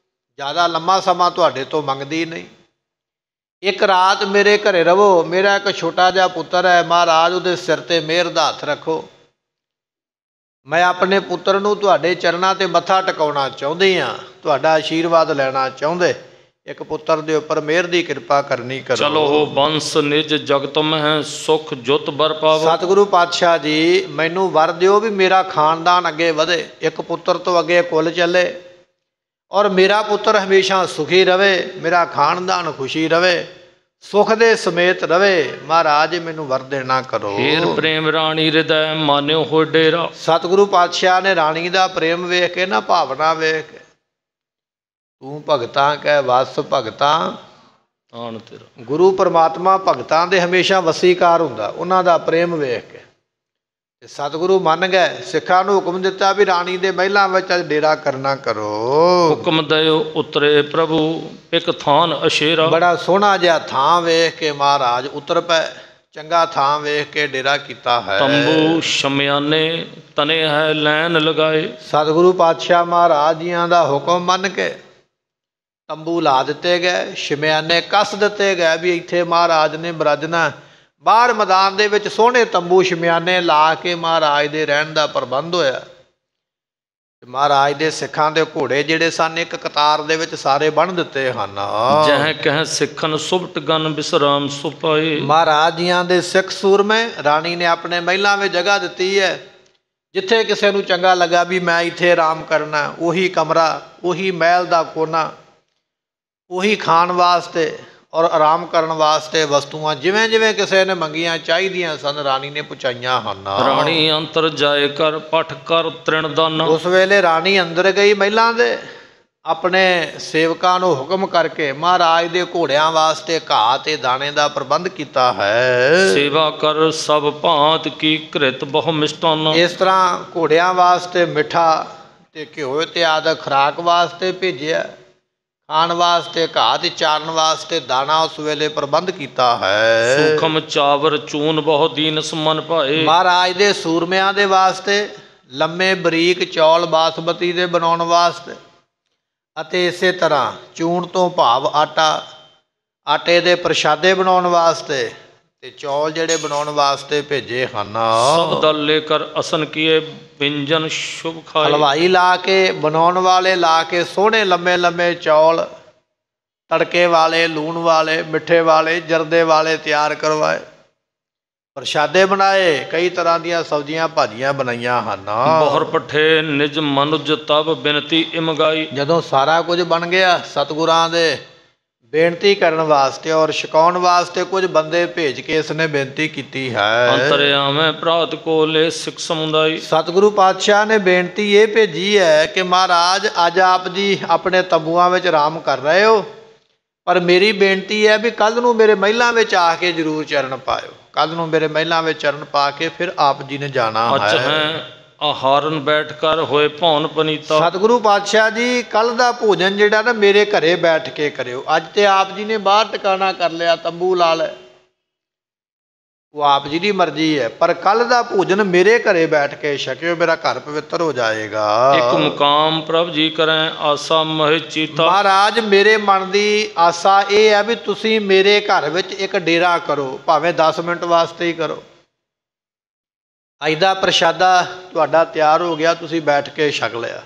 ਜ਼ਿਆਦਾ ਲੰਮਾ ਸਮਾਂ ਤੁਹਾਡੇ ਤੋਂ ਮੰਗਦੀ ਨਹੀਂ। ਇੱਕ ਰਾਤ ਮੇਰੇ ਘਰੇ ਰਹੋ। ਮੇਰਾ ਇੱਕ ਛੋਟਾ ਜਿਹਾ ਪੁੱਤਰ ਹੈ, ਮਹਾਰਾਜ ਉਹਦੇ ਸਿਰ ਤੇ ਮਿਹਰ ਦਾ ਹੱਥ ਰੱਖੋ। ਮੈਂ ਆਪਣੇ ਪੁੱਤਰ ਨੂੰ ਤੁਹਾਡੇ ਚਰਨਾਂ 'ਤੇ ਮੱਥਾ ਟਿਕਾਉਣਾ ਚਾਹੁੰਦੀ ਹਾਂ, ਤੁਹਾਡਾ ਆਸ਼ੀਰਵਾਦ ਲੈਣਾ ਚਾਹੁੰਦੇ। ਇੱਕ ਪੁੱਤਰ ਦੇ ਉੱਪਰ ਮਿਹਰ ਦੀ ਕਿਰਪਾ ਕਰਨੀ ਕਰੋ। ਚਲੋ ਹੋ ਬੰਸ ਨਿਜ ਜਗਤ ਮਹਿ ਸੁਖ ਜੁਤ ਬਰ ਪਾਵੋ। ਸਤਿਗੁਰੂ ਪਾਤਸ਼ਾਹ ਜੀ ਮੈਨੂੰ ਵਰ ਦਿਓ ਵੀ ਮੇਰਾ ਖਾਨਦਾਨ ਅੱਗੇ ਵਧੇ, ਇੱਕ ਪੁੱਤਰ ਤੋਂ ਅੱਗੇ ਕੁੱਲ ਚੱਲੇ ਔਰ ਮੇਰਾ ਪੁੱਤਰ ਹਮੇਸ਼ਾ ਸੁਖੀ ਰਵੇ, ਮੇਰਾ ਖਾਨਦਾਨ ਖੁਸ਼ੀ ਰਵੇ, ਸੁਖ ਦੇ ਸਮੇਤ ਰਵੇ। ਮਹਾਰਾਜ ਮੈਨੂੰ ਵਰ ਦੇਣਾ ਕਰੋ। ਹੀਰ ਪ੍ਰੇਮ ਰਾਣੀ ਹਿਰਦੈ ਮਾਨਿਓ ਹੋ ਡੇਰਾ। ਸਤਿਗੁਰੂ ਪਾਤਸ਼ਾਹ ਨੇ ਰਾਣੀ ਦਾ ਪ੍ਰੇਮ ਵੇਖ ਕੇ ਨਾ, ਭਾਵਨਾ ਵੇਖ ਕੇ, ਤੂੰ ਭਗਤਾਂ ਕਹਿ ਵਸ ਭਗਤਾਂ ਆਣ ਤੇਰਾ। ਗੁਰੂ ਪਰਮਾਤਮਾ ਭਗਤਾਂ ਦੇ ਹਮੇਸ਼ਾ ਵਸੀਕਾਰ ਹੁੰਦਾ, ਉਹਨਾਂ ਦਾ ਪ੍ਰੇਮ ਵੇਖ ਕੇ। ਤੇ ਸਤਿਗੁਰੂ ਮੰਨ ਗਏ, ਸਿੱਖਾਂ ਨੂੰ ਹੁਕਮ ਦਿੱਤਾ ਵੀ ਰਾਣੀ ਦੇ ਮਹਿਲਾਂ ਵਿੱਚ ਅੱਜ ਡੇਰਾ ਕਰਨਾ ਕਰੋ। ਹੁਕਮ ਦਇਓ ਉਤਰੇ ਪ੍ਰਭੂ ਇੱਕ ਥਾਨ ਅਸ਼ੇਰਾ। ਬੜਾ ਸੋਹਣਾ ਜਿਹਾ ਥਾਂ ਵੇਖ ਕੇ ਮਹਾਰਾਜ ਉਤਰ ਪਏ, ਚੰਗਾ ਥਾਂ ਵੇਖ ਕੇ ਡੇਰਾ ਕੀਤਾ ਹੈ। ਤੰਬੂ ਸ਼ਮਿਆਨੇ ਤਨੇ ਹੈ ਲੈਨ ਲਗਾਏ। ਸਤਿਗੁਰੂ ਪਾਤਸ਼ਾਹ ਮਹਾਰਾਜ ਜੀਆਂ ਦਾ ਹੁਕਮ ਮੰਨ ਕੇ ਤੰਬੂ ਲਾ ਦਿੱਤੇ ਗਏ, ਸ਼ਮਿਆਨੇ ਕੱਸ ਦਿੱਤੇ ਗਏ ਵੀ ਇੱਥੇ ਮਹਾਰਾਜ ਨੇ ਬਿਰਾਜਣਾ। ਬਾਹਰ ਮੈਦਾਨ ਦੇ ਵਿੱਚ ਸੋਹਣੇ ਤੰਬੂ ਸ਼ਮਿਆਨੇ ਲਾ ਕੇ ਮਹਾਰਾਜ ਦੇ ਰਹਿਣ ਦਾ ਪ੍ਰਬੰਧ ਹੋਇਆ। ਮਹਾਰਾਜ ਦੇ ਸਿੱਖਾਂ ਦੇ ਘੋੜੇ ਜਿਹੜੇ ਸਨ ਇੱਕ ਕਤਾਰ ਦੇ ਵਿੱਚ ਸਾਰੇ ਬੰਨ੍ਹ ਦਿੱਤੇ ਹਨ। ਜਹ ਕਹਿ ਸਿੱਖਨ ਸੁਭਟ ਗਨ ਬਿਸਰਾਮ ਸੁਪਾਏ। ਮਹਾਰਾਜ ਜੀਆਂ ਦੇ ਸਿੱਖ ਸੂਰਮੇ ਰਾਣੀ ਨੇ ਆਪਣੇ ਮਹਿਲਾਂ ਵਿੱਚ ਜਗ੍ਹਾ ਦਿੱਤੀ ਹੈ। ਜਿੱਥੇ ਕਿਸੇ ਨੂੰ ਚੰਗਾ ਲੱਗਾ ਵੀ ਮੈਂ ਇੱਥੇ ਆਰਾਮ ਕਰਨਾ, ਉਹੀ ਕਮਰਾ, ਉਹੀ ਮਹਿਲ ਦਾ ਕੋਨਾ, ਉਹੀ ਖਾਣ ਵਾਸਤੇ ਔਰ ਆਰਾਮ ਕਰਨ ਵਾਸਤੇ ਵਸਤੂਆਂ ਜਿਵੇਂ ਜਿਵੇਂ ਕਿਸੇ ਨੇ ਮੰਗੀਆਂ ਚਾਹੀਦੀਆਂ ਸਨ ਰਾਣੀ ਨੇ ਪਹੁੰਚਾਈਆਂ ਹਨ। ਰਾਣੀ ਅੰਤਰ ਜਾਏ ਕਰ ਪਠ ਕਰ ਤ੍ਰਿਣ ਦਾਨਾ। ਉਸ ਵੇਲੇ ਰਾਣੀ ਅੰਦਰ ਗਈ ਮਹਿਲਾਂ ਦੇ, ਆਪਣੇ ਸੇਵਕਾਂ ਨੂੰ ਹੁਕਮ ਕਰਕੇ ਮਹਾਰਾਜ ਦੇ ਘੋੜਿਆਂ ਵਾਸਤੇ ਘਾਹ ਤੇ ਦਾਣੇ ਦਾ ਪ੍ਰਬੰਧ ਕੀਤਾ ਹੈ। ਸੇਵਾ ਕਰ ਸਭ ਭਾਂਤ ਕੀ ਘ੍ਰਿਤ ਬਹੁ ਮਿਸ਼ਟਾਨਾ। ਇਸ ਤਰ੍ਹਾਂ ਘੋੜਿਆਂ ਵਾਸਤੇ ਮਿੱਠਾ ਤੇ ਘਿਓ ਤੇ ਆਦਿ ਖੁਰਾਕ ਵਾਸਤੇ ਭੇਜਿਆ, ਖਾਣ ਵਾਸਤੇ ਘਾਹ ਤੇ ਚਾਰਨ ਵਾਸਤੇ ਦਾਣਾ ਉਸ ਵੇਲੇ ਪ੍ਰਬੰਧ ਕੀਤਾ ਹੈ। ਸੂਖਮ ਚਾਵਰ ਚੂਨ ਬਹੁ ਦੀਨ ਸਮਨ ਭਾਏ। ਮਹਾਰਾਜ ਦੇ ਸੂਰਮਿਆਂ ਦੇ ਵਾਸਤੇ ਲੰਮੇ ਬਰੀਕ ਚੌਲ ਬਾਸਮਤੀ ਦੇ ਬਣਾਉਣ ਵਾਸਤੇ, ਅਤੇ ਇਸੇ ਤਰ੍ਹਾਂ ਚੂਣ ਤੋਂ ਭਾਵ ਆਟਾ, ਆਟੇ ਦੇ ਪ੍ਰਸ਼ਾਦੇ ਬਣਾਉਣ ਵਾਸਤੇ ਤੇ ਚੌਲ ਜਿਹੜੇ ਬਣਾਉਣ ਵਾਸਤੇ ਭੇਜੇ ਹਨ। ਸਭ ਦਲ ਲੈ ਕਰ ਅਸਨ ਕੀਏ ਵਿੰਜਨ ਸ਼ੁਭ ਖਾਏ। ਹਲਵਾਈ ਲਾ ਕੇ, ਬਣਾਉਣ ਵਾਲੇ ਲਾ ਕੇ ਸੋਹਣੇ ਲੰਮੇ ਲੰਮੇ ਚੌਲ ਤੜਕੇ ਵਾਲੇ, ਲੂਣ ਵਾਲੇ, ਮਿੱਠੇ ਵਾਲੇ, ਜਰਦੇ ਵਾਲੇ ਤਿਆਰ ਕਰਵਾਏ। ਪ੍ਰਸ਼ਾਦੇ ਬਣਾਏ, ਕਈ ਤਰ੍ਹਾਂ ਦੀਆਂ ਸਬਜ਼ੀਆਂ ਭਾਜੀਆਂ ਬਣਾਈਆਂ ਹਨ। ਬਹੁਰ ਪਠੇ ਨਿਜ ਮਨੁਜ ਤਬ ਬਿਨਤੀ ਇਮਗਾਈ। ਜਦੋਂ ਸਾਰਾ ਕੁਝ ਬਣ ਗਿਆ, ਸਤਿਗੁਰਾਂ ਦੇ ਬੇਨਤੀ ਕਰਨ ਵਾਸਤੇ ਔਰ ਛਕਾਉਣ ਵਾਸਤੇ ਕੁਝ ਬੰਦੇ ਭੇਜ ਕੇ ਇਸ ਨੇ ਬੇਨਤੀ ਕੀਤੀ ਹੈ। ਅੰਤਰਿਆਮੈ ਪ੍ਰਾਤ ਕੋਲੇ ਸਿੱਖ ਸਮੁਦਾਈ। ਸਤਿਗੁਰੂ ਪਾਤਸ਼ਾਹ ਨੇ ਬੇਨਤੀ ਇਹ ਭੇਜੀ ਹੈ ਕਿ ਮਹਾਰਾਜ ਅੱਜ ਆਪ ਜੀ ਆਪਣੇ ਤੰਬੂਆਂ ਵਿੱਚ ਆਰਾਮ ਕਰ ਰਹੇ ਹੋ, ਪਰ ਮੇਰੀ ਬੇਨਤੀ ਹੈ ਵੀ ਕੱਲ੍ਹ ਨੂੰ ਮੇਰੇ ਮਹਿਲਾਂ ਵਿੱਚ ਆ ਕੇ ਜ਼ਰੂਰ ਚਰਨ ਪਾਇਓ। ਕੱਲ੍ਹ ਨੂੰ ਮੇਰੇ ਮਹਿਲਾਂ ਵਿੱਚ ਚਰਨ ਪਾ ਕੇ ਫਿਰ ਆਪ ਜੀ ਨੇ ਜਾਣਾ ਹੈ। ਆਹਾਰਨ ਬੈਠ ਕਰ ਹੋਏ ਭੌਨ ਪਨੀਤਾ। ਸਤਿਗੁਰੂ ਪਾਤਸ਼ਾਹ ਜੀ ਕੱਲ੍ਹ ਦਾ ਭੋਜਨ ਜਿਹੜਾ ਨਾ ਮੇਰੇ ਘਰੇ ਬੈਠ ਕੇ ਕਰਿਓ। ਅੱਜ ਤੇ ਆਪ ਜੀ ਨੇ ਬਾਹਰ ਟਿਕਾਣਾ ਕਰ ਲਿਆ, ਤੰਬੂ ਲਾ ਲਿਆ, ਉਹ ਆਪ ਜੀ ਦੀ ਮਰਜ਼ੀ ਹੈ, ਪਰ ਕੱਲ੍ਹ ਦਾ ਭੋਜਨ ਮੇਰੇ ਘਰੇ ਬੈਠ ਕੇ ਛਕਿਓ, ਮੇਰਾ ਘਰ ਪਵਿੱਤਰ ਹੋ ਜਾਏਗਾ। ਇੱਕ ਮੁਕਾਮ ਪ੍ਰਭ ਜੀ ਕਰੈ ਆਸਾ ਮਹਿ ਚੀਤਾ। ਮਹਾਰਾਜ ਮੇਰੇ ਮਨ ਦੀ ਆਸਾ ਇਹ ਹੈ ਵੀ ਤੁਸੀਂ ਮੇਰੇ ਘਰ ਵਿੱਚ ਇੱਕ ਡੇਰਾ ਕਰੋ, ਭਾਵੇਂ 10 ਮਿੰਟ ਵਾਸਤੇ ਹੀ ਕਰੋ। ਅੱਜ ਦਾ ਪ੍ਰਸ਼ਾਦਾ ਤੁਹਾਡਾ ਤਿਆਰ ਹੋ ਗਿਆ, ਤੁਸੀਂ ਬੈਠ ਕੇ ਛਕ ਲਿਆ,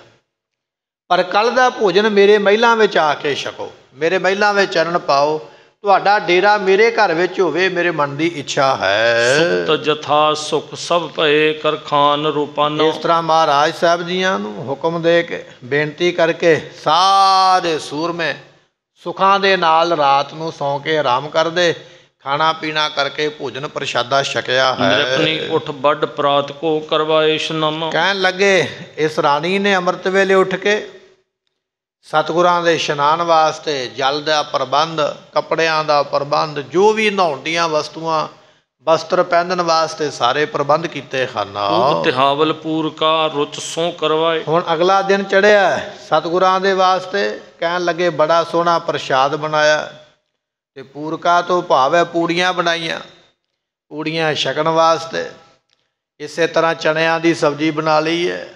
ਪਰ ਕੱਲ੍ਹ ਦਾ ਭੋਜਨ ਮੇਰੇ ਮਹਿਲਾਂ ਵਿੱਚ ਆ ਕੇ ਛਕੋ, ਮੇਰੇ ਮਹਿਲਾਂ ਵਿੱਚ ਚਰਨ ਪਾਓ, ਤੁਹਾਡਾ ਡੇਰਾ ਮੇਰੇ ਘਰ ਵਿੱਚ ਹੋਵੇ, ਮੇਰੇ ਮਨ ਦੀ ਇੱਛਾ ਹੈ। ਸੁਖਤ ਜਥਾ ਸੁਖ ਸਭ ਭਏ ਕਰ ਖਾਨ ਰੂਪਾਨਾ। ਇਸ ਤਰ੍ਹਾਂ ਮਹਾਰਾਜ ਸਾਹਿਬ ਜੀਆਂ ਨੂੰ ਹੁਕਮ ਦੇ ਕੇ ਬੇਨਤੀ ਕਰਕੇ ਸਾਰੇ ਸੂਰਮੇ ਸੁੱਖਾਂ ਦੇ ਨਾਲ ਰਾਤ ਨੂੰ ਸੌਂ ਕੇ ਆਰਾਮ ਕਰਦੇ, ਖਾਣਾ ਪੀਣਾ ਕਰਕੇ ਭੋਜਨ ਪ੍ਰਸ਼ਾਦਾ ਛਕਿਆ ਹੈ। ਨਿਰਪਣੀ ਉਠ ਵੱਡ ਪ੍ਰਾਤ ਕੋ ਕਰਵਾਏ ਇਸ਼ਨਾਨਾ। ਕਹਿਣ ਲੱਗੇ ਇਸ ਰਾਣੀ ਨੇ ਅੰਮ੍ਰਿਤ ਵੇਲੇ ਉੱਠ ਕੇ ਸਤਿਗੁਰਾਂ ਦੇ ਇਸ਼ਨਾਨ ਵਾਸਤੇ ਜਲ ਦਾ ਪ੍ਰਬੰਧ, ਕੱਪੜਿਆਂ ਦਾ ਪ੍ਰਬੰਧ, ਜੋ ਵੀ ਨਹਾਉਣ ਦੀਆਂ ਵਸਤੂਆਂ, ਵਸਤਰ ਪਹਿਨਣ ਵਾਸਤੇ ਸਾਰੇ ਪ੍ਰਬੰਧ ਕੀਤੇ ਹਨ। ਤਿਹਾਵਲ ਪੂਰ ਕਾ ਰੁਚ ਸੋ ਕਰਵਾਏ। ਹੁਣ ਅਗਲਾ ਦਿਨ ਚੜ੍ਹਿਆ ਸਤਿਗੁਰਾਂ ਦੇ ਵਾਸਤੇ, ਕਹਿਣ ਲੱਗੇ ਬੜਾ ਸੋਹਣਾ ਪ੍ਰਸ਼ਾਦ ਬਣਾਇਆ, ਤੇ ਪੂਰਕਾ ਤੋਂ ਭਾਵ ਹੈ ਪੂੜੀਆਂ ਬਣਾਈਆਂ, ਪੂੜੀਆਂ ਛਕਣ ਵਾਸਤੇ। ਇਸੇ ਤਰ੍ਹਾਂ ਚਣਿਆਂ ਦੀ ਸਬਜ਼ੀ ਬਣਾ ਲਈ ਹੈ,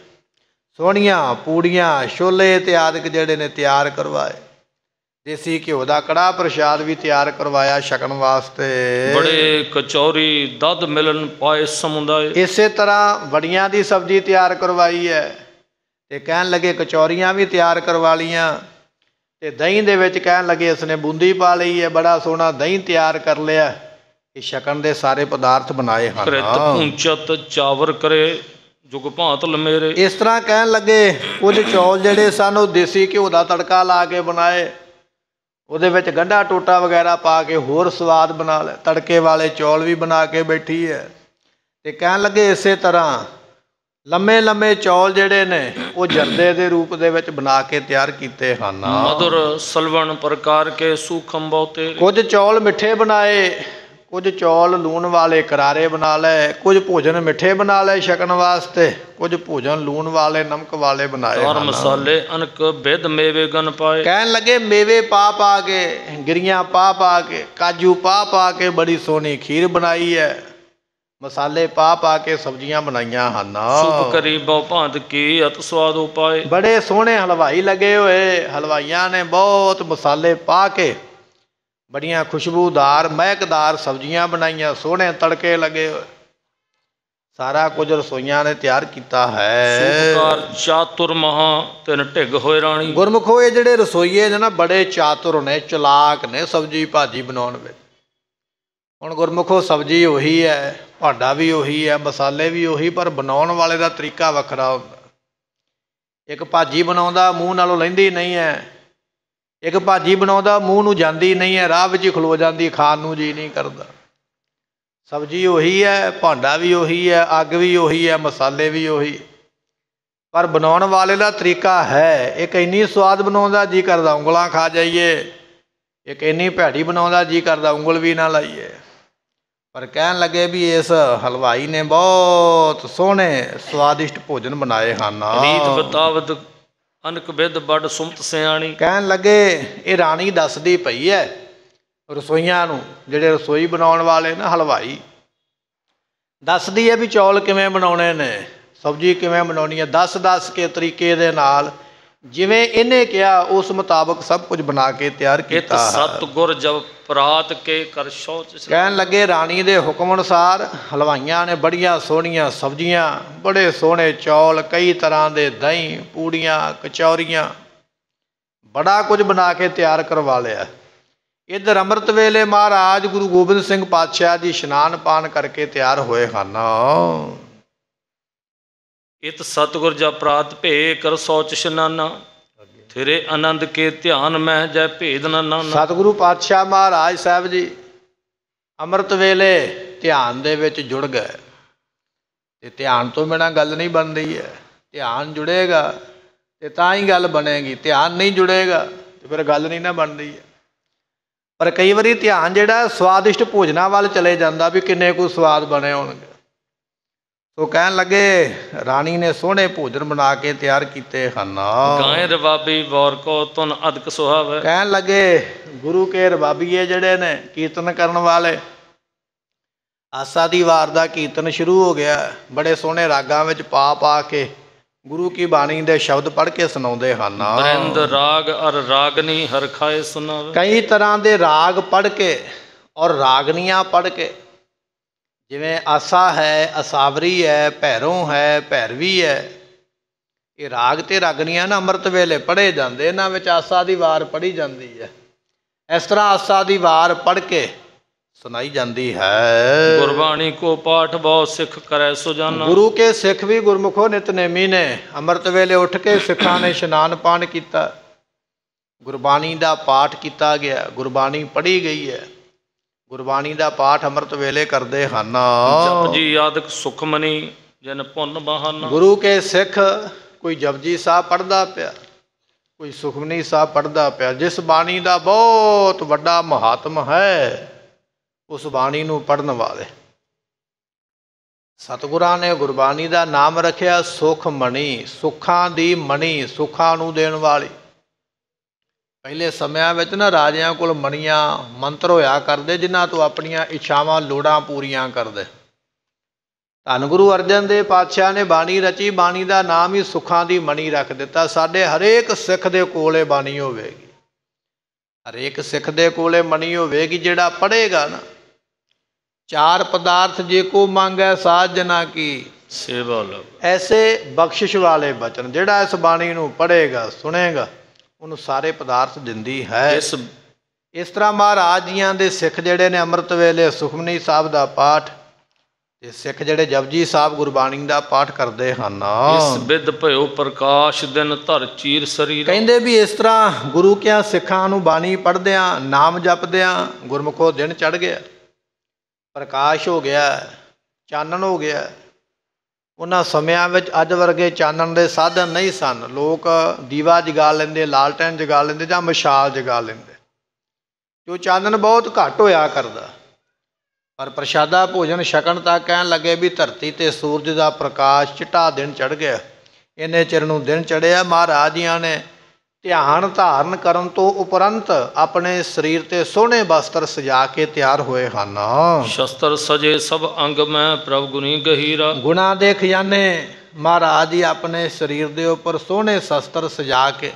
ਸੋਹਣੀਆਂ ਪੂੜੀਆਂ, ਛੋਲੇ ਇਤਿਆਦਿਕ ਜਿਹੜੇ ਨੇ ਤਿਆਰ ਕਰਵਾਏ। ਦੇਸੀ ਘਿਓ ਦਾ ਕੜਾਹ ਪ੍ਰਸ਼ਾਦ ਵੀ ਤਿਆਰ ਕਰਵਾਇਆ ਛਕਣ ਵਾਸਤੇ। ਬੜੇ ਕਚੌਰੀ ਦਦ ਮਿਲਨ ਪਾਏ ਸਮੁਦਾਏ। ਇਸੇ ਤਰ੍ਹਾਂ ਵੜੀਆਂ ਦੀ ਸਬਜ਼ੀ ਤਿਆਰ ਕਰਵਾਈ ਹੈ, ਤੇ ਕਹਿਣ ਲੱਗੇ ਕਚੌਰੀਆਂ ਵੀ ਤਿਆਰ ਕਰਵਾ ਲੀਆਂ, ਤੇ ਦਹੀਂ ਦੇ ਵਿੱਚ ਕਹਿਣ ਲੱਗੇ ਇਸਨੇ ਬੂੰਦੀ ਪਾ ਲਈ ਹੈ, ਬੜਾ ਸੋਹਣਾ ਦਹੀਂ ਤਿਆਰ ਕਰ ਲਿਆ। ਇਹ ਛਕਣ ਦੇ ਸਾਰੇ ਪਦਾਰਥ ਬਣਾਏ ਹਨ। ਕ੍ਰਿਤ ਪੂੰਚਤ ਚਾਵਰ ਕਰੇ ਜੁਗ ਭਾਂਤਲ ਮੇਰੇ। ਇਸ ਤਰ੍ਹਾਂ ਕਹਿਣ ਲੱਗੇ ਕੁਝ ਚੌਲ ਜਿਹੜੇ ਸਨ ਉਹ ਦੇਸੀ ਘਿਓ ਦਾ ਤੜਕਾ ਲਾ ਕੇ ਬਣਾਏ, ਉਹਦੇ ਵਿੱਚ ਗੰਢਾ ਟੋਟਾ ਵਗੈਰਾ ਪਾ ਕੇ ਹੋਰ ਸਵਾਦ ਬਣਾ ਲਿਆ। ਤੜਕੇ ਵਾਲੇ ਚੌਲ ਵੀ ਬਣਾ ਕੇ ਬੈਠੀ ਹੈ। ਤੇ ਕਹਿਣ ਲੱਗੇ ਇਸੇ ਤਰ੍ਹਾਂ ਲੰਮੇ ਲੰਮੇ ਚੌਲ ਜਿਹੜੇ ਨੇ ਉਹ ਜਰਦੇ ਦੇ ਰੂਪ ਦੇ ਵਿੱਚ ਬਣਾ ਕੇ ਤਿਆਰ ਕੀਤੇ ਹਨ। ਮਧੁਰ ਸਲਵਣ ਪ੍ਰਕਾਰ ਕੇ ਸੂਖਮ ਬਹੁਤੇ। ਕੁਝ ਚੌਲ ਮਿੱਠੇ ਬਣਾਏ, ਕੁਝ ਚੌਲ ਲੂਣ ਵਾਲੇ ਕਰਾਰੇ ਬਣਾ ਲਏ, ਕੁਝ ਭੋਜਨ ਮਿੱਠੇ ਬਣਾ ਲਏ ਛਕਣ ਵਾਸਤੇ, ਕੁਝ ਭੋਜਨ ਲੂਣ ਵਾਲੇ ਨਮਕ ਵਾਲੇ ਬਣਾਏ ਔਰ ਮਸਾਲੇ ਅਨਕ ਵਿਦ ਮੇਵੇ ਗਨ ਪਾਏ। ਕਹਿਣ ਲੱਗੇ ਮੇਵੇ ਪਾ ਪਾ ਕੇ, ਗਿਰੀਆਂ ਪਾ ਪਾ ਕੇ, ਕਾਜੂ ਪਾ ਪਾ ਕੇ ਬੜੀ ਸੋਹਣੀ ਖੀਰ ਬਣਾਈ ਹੈ, ਮਸਾਲੇ ਪਾ ਪਾ ਕੇ ਸਬਜ਼ੀਆਂ ਬਣਾਈਆਂ ਹਨ। ਸੁਪ ਕਰੀ ਬਹੁ ਭਾਂਤ ਕੀ ਅਤ ਸਵਾਦ ਉਪਾਏ। ਬੜੇ ਸੋਹਣੇ ਹਲਵਾਈ ਲੱਗੇ ਹੋਏ, ਹਲਵਾਈਆਂ ਨੇ ਬਹੁਤ ਮਸਾਲੇ ਪਾ ਕੇ ਬੜੀਆਂ ਖੁਸ਼ਬੂਦਾਰ ਮਹਿਕਦਾਰ ਸਬਜ਼ੀਆਂ ਬਣਾਈਆਂ, ਸੋਹਣੇ ਤੜਕੇ ਲੱਗੇ ਹੋਏ, ਸਾਰਾ ਕੁਝ ਰਸੋਈਆਂ ਨੇ ਤਿਆਰ ਕੀਤਾ ਹੈ। ਸੂਪਕਾਰ ਚਾਤੁਰ ਮਹਾ ਤਿਨ ਢਿੱਗ ਹੋਏ ਰਾਣੀ। ਗੁਰਮੁਖੋ ਇਹ ਜਿਹੜੇ ਰਸੋਈਏ ਨੇ ਨਾ ਬੜੇ ਚਾਤੁਰ ਨੇ, ਚਲਾਕ ਨੇ ਸਬਜ਼ੀ ਭਾਜੀ ਬਣਾਉਣ ਵਿੱਚ। ਹੁਣ ਗੁਰਮੁਖੋ ਸਬਜ਼ੀ ਉਹੀ ਹੈ, ਭਾਂਡਾ ਵੀ ਉਹੀ ਹੈ, ਮਸਾਲੇ ਵੀ ਉਹੀ, ਪਰ ਬਣਾਉਣ ਵਾਲੇ ਦਾ ਤਰੀਕਾ ਵੱਖਰਾ ਹੁੰਦਾ। ਇੱਕ ਭਾਜੀ ਬਣਾਉਂਦਾ ਮੂੰਹ ਨਾਲੋਂ ਲੈਂਦੀ ਨਹੀਂ ਹੈ, ਇੱਕ ਭਾਜੀ ਬਣਾਉਂਦਾ ਮੂੰਹ ਨੂੰ ਜਾਂਦੀ ਨਹੀਂ ਹੈ, ਰਾਹ ਵਿੱਚ ਹੀ ਖਲੋ ਜਾਂਦੀ, ਖਾਣ ਨੂੰ ਜੀ ਨਹੀਂ ਕਰਦਾ। ਸਬਜ਼ੀ ਉਹੀ ਹੈ, ਭਾਂਡਾ ਵੀ ਉਹੀ ਹੈ, ਅੱਗ ਵੀ ਉਹੀ ਹੈ, ਮਸਾਲੇ ਵੀ ਉਹੀ, ਪਰ ਬਣਾਉਣ ਵਾਲੇ ਦਾ ਤਰੀਕਾ ਹੈ। ਇੱਕ ਇੰਨੀ ਸਵਾਦ ਬਣਾਉਂਦਾ ਜੀ ਕਰਦਾ ਉਂਗਲਾਂ ਖਾ ਜਾਈਏ, ਇੱਕ ਇੰਨੀ ਭੈੜੀ ਬਣਾਉਂਦਾ ਜੀ ਕਰਦਾ ਉਂਗਲ ਵੀ ਨਾ ਲਾਈਏ। ਪਰ ਕਹਿਣ ਲੱਗੇ ਵੀ ਇਸ ਹਲਵਾਈ ਨੇ ਬਹੁਤ ਸੋਹਣੇ ਸਵਾਦਿਸ਼ਟ ਭੋਜਨ ਬਣਾਏ ਹਨ। ਰੀਤ ਬਤਾਵਤ ਅਨਕ ਵਿਦ ਬੜ ਸੁਮਤ ਸਿਆਣੀ। ਕਹਿਣ ਲੱਗੇ ਇਹ ਰਾਣੀ ਦੱਸਦੀ ਪਈ ਹੈ ਰਸੋਈਆਂ ਨੂੰ, ਜਿਹੜੇ ਰਸੋਈ ਬਣਾਉਣ ਵਾਲੇ ਨਾ ਹਲਵਾਈ, ਦੱਸਦੀ ਹੈ ਵੀ ਚੌਲ ਕਿਵੇਂ ਬਣਾਉਣੇ ਨੇ, ਸਬਜ਼ੀ ਕਿਵੇਂ ਬਣਾਉਣੀ ਹੈ, ਦੱਸ ਕੇ ਤਰੀਕੇ ਦੇ ਨਾਲ ਜਿਵੇਂ ਇਹਨੇ ਕਿਹਾ ਉਸ ਮੁਤਾਬਕ ਸਭ ਕੁਝ ਬਣਾ ਕੇ ਤਿਆਰ ਕੀਤਾ। ਸਤਿਗੁਰ ਜਬ ਪ੍ਰਾਤ ਕੇ ਕਰ ਸ਼ੌਚ। ਕਹਿਣ ਲੱਗੇ ਰਾਣੀ ਦੇ ਹੁਕਮ ਅਨੁਸਾਰ ਹਲਵਾਈਆਂ ਨੇ ਬੜੀਆਂ ਸੋਹਣੀਆਂ ਸਬਜ਼ੀਆਂ, ਬੜੇ ਸੋਹਣੇ ਚੌਲ, ਕਈ ਤਰ੍ਹਾਂ ਦੇ ਦਹੀਂ, ਪੂੜੀਆਂ, ਕਚੌਰੀਆਂ, ਬੜਾ ਕੁਝ ਬਣਾ ਕੇ ਤਿਆਰ ਕਰਵਾ ਲਿਆ। ਇੱਧਰ ਅੰਮ੍ਰਿਤ ਵੇਲੇ ਮਹਾਰਾਜ ਗੁਰੂ ਗੋਬਿੰਦ ਸਿੰਘ ਪਾਤਸ਼ਾਹ ਜੀ ਇਸ਼ਨਾਨ ਪਾਨ ਕਰਕੇ ਤਿਆਰ ਹੋਏ ਹਨ। ਇਤ ਸਤਿਗੁਰ ਜਬ ਪ੍ਰਾਤ ਭੇ ਕਰ ਸੋਚ ਇਸ਼ਨਾਨਾ। ਤੇਰੇ ਆਨੰਦ ਕੇ ਧਿਆਨ ਮੈਂ ਜੈ ਭੇਦ ਨਾ ਨਾਨਾ। ਸਤਿਗੁਰੂ ਪਾਤਸ਼ਾਹ ਮਹਾਰਾਜ ਸਾਹਿਬ ਜੀ ਅੰਮ੍ਰਿਤ ਵੇਲੇ ਧਿਆਨ ਦੇ ਵਿੱਚ ਜੁੜ ਗਏ, ਤੇ ਧਿਆਨ ਤੋਂ ਬਿਨਾਂ ਗੱਲ ਨਹੀਂ ਬਣਦੀ ਹੈ। ਧਿਆਨ ਜੁੜੇਗਾ ਤੇ ਤਾਂ ਹੀ ਗੱਲ ਬਣੇਗੀ, ਧਿਆਨ ਨਹੀਂ ਜੁੜੇਗਾ ਤੇ ਫਿਰ ਗੱਲ ਨਹੀਂ ਨਾ ਬਣਦੀ ਹੈ। ਪਰ ਕਈ ਵਾਰੀ ਧਿਆਨ ਜਿਹੜਾ ਸਵਾਦਿਸ਼ਟ ਭੋਜਨਾਂ ਵੱਲ ਚਲੇ ਜਾਂਦਾ ਵੀ ਕਿੰਨੇ ਕੁ ਸਵਾਦ ਬਣੇ ਹੋਣਗੇ। ਸੋ ਕਹਿਣ ਲੱਗੇ ਰਾਣੀ ਨੇ ਸੋਹਣੇ ਭੋਜਨ ਬਣਾ ਕੇ ਤਿਆਰ ਕੀਤੇ ਹਨ। ਗਾਏ ਰਬਾਬੀ ਵੌਰ ਕੋ ਤੁਨ ਅਦਕ ਸੁਹਾਵੇ। ਕਹਿਣ ਲੱਗੇ ਗੁਰੂ ਕੇ ਰਬਾਬੀਏ ਜਿਹੜੇ ਨੇ ਕੀਰਤਨ ਕਰਨ ਵਾਲੇ, ਆਸਾ ਦੀ ਵਾਰ ਦਾ ਕੀਰਤਨ ਸ਼ੁਰੂ ਹੋ ਗਿਆ, ਬੜੇ ਸੋਹਣੇ ਰਾਗਾਂ ਵਿੱਚ ਪਾ ਪਾ ਕੇ ਗੁਰੂ ਕੀ ਬਾਣੀ ਦੇ ਸ਼ਬਦ ਪੜ੍ਹ ਕੇ ਸੁਣਾਉਂਦੇ ਹਨ। ਬਰਿੰਦ ਰਾਗ ਅਰ ਰਾਗਨੀ ਹਰ ਖਾਏ ਸੁਨਾਵੇ। ਕਈ ਤਰ੍ਹਾਂ ਦੇ ਰਾਗ ਪੜ੍ਹ ਕੇ ਔਰ ਰਾਗਨੀਆਂ ਪੜ੍ਹ ਕੇ, ਜਿਵੇਂ ਆਸਾ ਹੈ, ਅਸਾਵਰੀ ਹੈ, ਭੈਰੋਂ ਹੈ, ਭੈਰਵੀ ਹੈ, ਇਹ ਰਾਗ ਤੇ ਰਾਗਨੀਆਂ ਨਾ ਅੰਮ੍ਰਿਤ ਵੇਲੇ ਪੜ੍ਹੇ ਜਾਂਦੇ, ਇਹਨਾਂ ਵਿੱਚ ਆਸਾ ਦੀ ਵਾਰ ਪੜ੍ਹੀ ਜਾਂਦੀ ਹੈ। ਇਸ ਤਰ੍ਹਾਂ ਆਸਾ ਦੀ ਵਾਰ ਪੜ੍ਹ ਕੇ ਸੁਣਾਈ ਜਾਂਦੀ ਹੈ। ਗੁਰਬਾਣੀ ਕੋ ਪਾਠ ਬਹੁ ਸਿੱਖ ਕਰੈ ਸੁਜਾਨਾ। ਗੁਰੂ ਕੇ ਸਿੱਖ ਵੀ ਗੁਰਮੁਖੋ ਨਿਤਨੇਮੀ ਨੇ। ਅੰਮ੍ਰਿਤ ਵੇਲੇ ਉੱਠ ਕੇ ਸਿੱਖਾਂ ਨੇ ਇਸ਼ਨਾਨ ਪਾਣ ਕੀਤਾ, ਗੁਰਬਾਣੀ ਦਾ ਪਾਠ ਕੀਤਾ ਗਿਆ, ਗੁਰਬਾਣੀ ਪੜ੍ਹੀ ਗਈ ਹੈ। ਗੁਰਬਾਣੀ ਦਾ ਪਾਠ ਅੰਮ੍ਰਿਤ ਵੇਲੇ ਕਰਦੇ ਹਨ। ਜਪਜੀ ਆਦਿਕ ਸੁਖਮਨੀ ਜਨ ਪੁੰਨ ਬਹਾਨਾ। ਗੁਰੂ ਕੇ ਸਿੱਖ ਕੋਈ ਜਪਜੀ ਸਾਹਿਬ ਪੜ੍ਹਦਾ ਪਿਆ, ਕੋਈ ਸੁਖਮਨੀ ਸਾਹਿਬ ਪੜ੍ਹਦਾ ਪਿਆ। ਜਿਸ ਬਾਣੀ ਦਾ ਬਹੁਤ ਵੱਡਾ ਮਹਾਤਮ ਹੈ, ਉਸ ਬਾਣੀ ਨੂੰ ਪੜ੍ਹਨ ਵਾਲੇ ਸਤਿਗੁਰਾਂ ਨੇ ਗੁਰਬਾਣੀ ਦਾ ਨਾਮ ਰੱਖਿਆ ਸੁਖਮਣੀ, ਸੁੱਖਾਂ ਦੀ ਮਣੀ, ਸੁੱਖਾਂ ਨੂੰ ਦੇਣ ਵਾਲੀ। ਪਹਿਲੇ ਸਮਿਆਂ ਵਿੱਚ ਨਾ ਰਾਜਿਆਂ ਕੋਲ ਮਣੀਆਂ ਮੰਤਰ ਹੋਇਆ ਕਰਦੇ, ਜਿਨ੍ਹਾਂ ਤੋਂ ਆਪਣੀਆਂ ਇੱਛਾਵਾਂ ਲੋੜਾਂ ਪੂਰੀਆਂ ਕਰਦੇ। ਧੰਨ ਗੁਰੂ ਅਰਜਨ ਦੇਵ ਪਾਤਸ਼ਾਹ ਨੇ ਬਾਣੀ ਰਚੀ, ਬਾਣੀ ਦਾ ਨਾਮ ਹੀ ਸੁੱਖਾਂ ਦੀ ਮਣੀ ਰੱਖ ਦਿੱਤਾ। ਸਾਡੇ ਹਰੇਕ ਸਿੱਖ ਦੇ ਕੋਲ ਇਹ ਬਾਣੀ ਹੋਵੇਗੀ, ਹਰੇਕ ਸਿੱਖ ਦੇ ਕੋਲ ਇਹ ਮਣੀ ਹੋਵੇਗੀ। ਜਿਹੜਾ ਪੜ੍ਹੇਗਾ ਨਾ, ਚਾਰ ਪਦਾਰਥ ਜੇ ਕੋ ਮੰਗੈ ਸਾਧ ਜਨਾ ਕੀ ਸੇਵਾ ਲਗ, ਐਸੇ ਬਖਸ਼ਿਸ਼ ਵਾਲੇ ਬਚਨ। ਜਿਹੜਾ ਇਸ ਬਾਣੀ ਨੂੰ ਪੜ੍ਹੇਗਾ, ਸੁਣੇਗਾ, ਉਹਨੂੰ ਸਾਰੇ ਪਦਾਰਥ ਦਿੰਦੀ ਹੈ। ਇਸ ਤਰ੍ਹਾਂ ਮਹਾਰਾਜ ਜੀਆਂ ਦੇ ਸਿੱਖ ਜਿਹੜੇ ਨੇ ਅੰਮ੍ਰਿਤ ਵੇਲੇ ਸੁਖਮਨੀ ਸਾਹਿਬ ਦਾ ਪਾਠ, ਤੇ ਸਿੱਖ ਜਿਹੜੇ ਜਪਜੀ ਸਾਹਿਬ ਗੁਰਬਾਣੀ ਦਾ ਪਾਠ ਕਰਦੇ ਹਨ। ਇਸ ਬਿਦ ਭਇਓ ਪ੍ਰਕਾਸ਼ ਦਿਨ ਧਰ ਚੀਰ ਸਰੀਰ। ਕਹਿੰਦੇ ਵੀ ਇਸ ਤਰ੍ਹਾਂ ਗੁਰੂ ਕਿਆਂ ਸਿੱਖਾਂ ਨੂੰ ਬਾਣੀ ਪੜ੍ਹਦਿਆਂ, ਨਾਮ ਜਪਦਿਆਂ ਗੁਰਮੁਖੋ ਦਿਨ ਚੜ੍ਹ ਗਿਆ, ਪ੍ਰਕਾਸ਼ ਹੋ ਗਿਆ, ਚਾਨਣ ਹੋ ਗਿਆ। ਉਹਨਾਂ ਸਮਿਆਂ ਵਿੱਚ ਅੱਜ ਵਰਗੇ ਚਾਨਣ ਦੇ ਸਾਧਨ ਨਹੀਂ ਸਨ। ਲੋਕ ਦੀਵਾ ਜਗਾ ਲੈਂਦੇ, ਲਾਲਟੈਨ ਜਗਾ ਲੈਂਦੇ, ਜਾਂ ਮਸ਼ਾਲ ਜਗਾ ਲੈਂਦੇ। ਜੋ ਚਾਨਣ ਬਹੁਤ ਘੱਟ ਹੋਇਆ ਕਰਦਾ, ਪਰ ਪ੍ਰਸ਼ਾਦਾ ਭੋਜਨ ਛਕਣ ਤੱਕ ਕਹਿਣ ਲੱਗੇ ਵੀ ਧਰਤੀ ਤੇ ਸੂਰਜ ਦਾ ਪ੍ਰਕਾਸ਼ ਚਿੱਟਾ ਦਿਨ ਚੜ੍ਹ ਗਿਆ। ਇੰਨੇ ਚਿਰ ਨੂੰ ਦਿਨ ਚੜ੍ਹਿਆ। ਮਹਾਰਾਜ ਜੀਆਂ ਨੇ ਧਿਆਨ ਧਾਰਨ ਕਰਨ ਤੋਂ ਉਪਰੰਤ ਆਪਣੇ ਸਰੀਰ ਤੇ ਸੋਹਣੇ ਵਸਤਰ ਸਜਾ ਕੇ ਤਿਆਰ ਹੋਏ ਹਨ। ਸ਼ਸਤਰ ਸਜੇ ਸਭ ਅੰਗ ਮੈਂ ਪ੍ਰਭ ਗੁਣੀ ਗਹੀਰਾ। ਗੁਣਾ ਦੇ ਖਜ਼ਾਨੇ ਮਹਾਰਾਜ ਜੀ ਆਪਣੇ ਸਰੀਰ ਦੇ ਉੱਪਰ ਸੋਹਣੇ ਸ਼ਸਤਰ ਸਜਾ ਕੇ,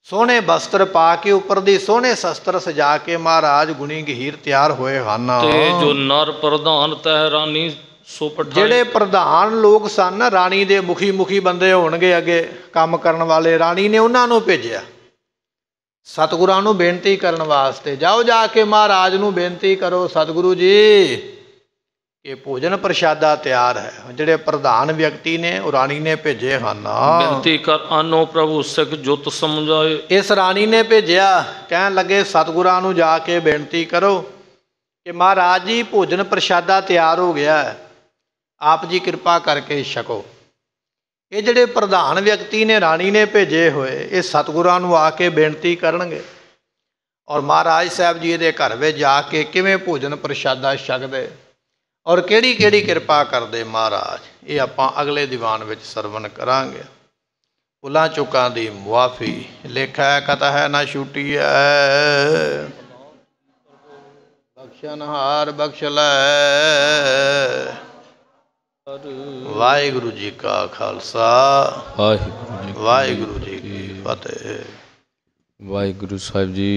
ਸੋਹਣੇ ਵਸਤਰ ਪਾ ਕੇ, ਉੱਪਰ ਦੀ ਸੋਹਣੇ ਸ਼ਸਤਰ ਸਜਾ ਕੇ ਮਹਾਰਾਜ ਗੁਣੀ ਗਹੀਰ ਤਿਆਰ ਹੋਏ ਹਨ। ਤੇ ਜੋ ਨਰ ਪ੍ਰਧਾਨ ਤਹਿ ਰਾਨੀ ਸੋ ਪਠਾਈ। ਜਿਹੜੇ ਪ੍ਰਧਾਨ ਲੋਕ ਸਨ, ਰਾਣੀ ਦੇ ਮੁਖੀ ਬੰਦੇ ਹੋਣਗੇ ਅੱਗੇ ਕੰਮ ਕਰਨ ਵਾਲੇ, ਰਾਣੀ ਨੇ ਉਹਨਾਂ ਨੂੰ ਭੇਜਿਆ ਸਤਿਗੁਰਾਂ ਨੂੰ ਬੇਨਤੀ ਕਰਨ ਵਾਸਤੇ। ਜਾਓ ਜਾ ਕੇ ਮਹਾਰਾਜ ਨੂੰ ਬੇਨਤੀ ਕਰੋ, ਸਤਿਗੁਰੂ ਜੀ ਇਹ ਭੋਜਨ ਪ੍ਰਸ਼ਾਦਾ ਤਿਆਰ ਹੈ। ਜਿਹੜੇ ਪ੍ਰਧਾਨ ਵਿਅਕਤੀ ਨੇ ਉਹ ਰਾਣੀ ਨੇ ਭੇਜੇ ਹਨ। ਬੇਨਤੀ ਕਰ ਆਨੋ ਪ੍ਰਭੂ ਸਿੱਖ ਜੁਤ ਸਮਝਾਏ। ਇਸ ਰਾਣੀ ਨੇ ਭੇਜਿਆ, ਕਹਿਣ ਲੱਗੇ ਸਤਿਗੁਰਾਂ ਨੂੰ ਜਾ ਕੇ ਬੇਨਤੀ ਕਰੋ ਕਿ ਮਹਾਰਾਜ ਜੀ ਭੋਜਨ ਪ੍ਰਸ਼ਾਦਾ ਤਿਆਰ ਹੋ ਗਿਆ ਹੈ, ਆਪ ਜੀ ਕਿਰਪਾ ਕਰਕੇ ਛਕੋ। ਇਹ ਜਿਹੜੇ ਪ੍ਰਧਾਨ ਵਿਅਕਤੀ ਨੇ ਰਾਣੀ ਨੇ ਭੇਜੇ ਹੋਏ, ਇਹ ਸਤਿਗੁਰਾਂ ਨੂੰ ਆ ਕੇ ਬੇਨਤੀ ਕਰਨਗੇ, ਔਰ ਮਹਾਰਾਜ ਸਾਹਿਬ ਜੀ ਦੇ ਘਰ ਵਿੱਚ ਜਾ ਕੇ ਕਿਵੇਂ ਭੋਜਨ ਪ੍ਰਸ਼ਾਦਾ ਛਕਦੇ, ਔਰ ਕਿਹੜੀ ਕਿਹੜੀ ਕਿਰਪਾ ਕਰਦੇ ਮਹਾਰਾਜ, ਇਹ ਆਪਾਂ ਅਗਲੇ ਦੀਵਾਨ ਵਿੱਚ ਸਰਵਣ ਕਰਾਂਗੇ। ਭੁੱਲਾਂ ਚੁੱਕਾਂ ਦੀ ਮੁਆਫੀ, ਲੇਖਾ ਕਤਹਿ ਨਾ ਛੁਟੀਐ, ਬਖਸ਼ਨਹਾਰ ਬਖਸ਼ ਲੈ। ਵਾਹਿਗੁਰੂ ਜੀ ਕਾ ਖਾਲਸਾ, ਵਾਹਿਗੁਰੂ ਜੀ ਕੀ ਫਤਿਹ। ਵਾਹਿਗੁਰੂ ਸਾਹਿਬ ਜੀ।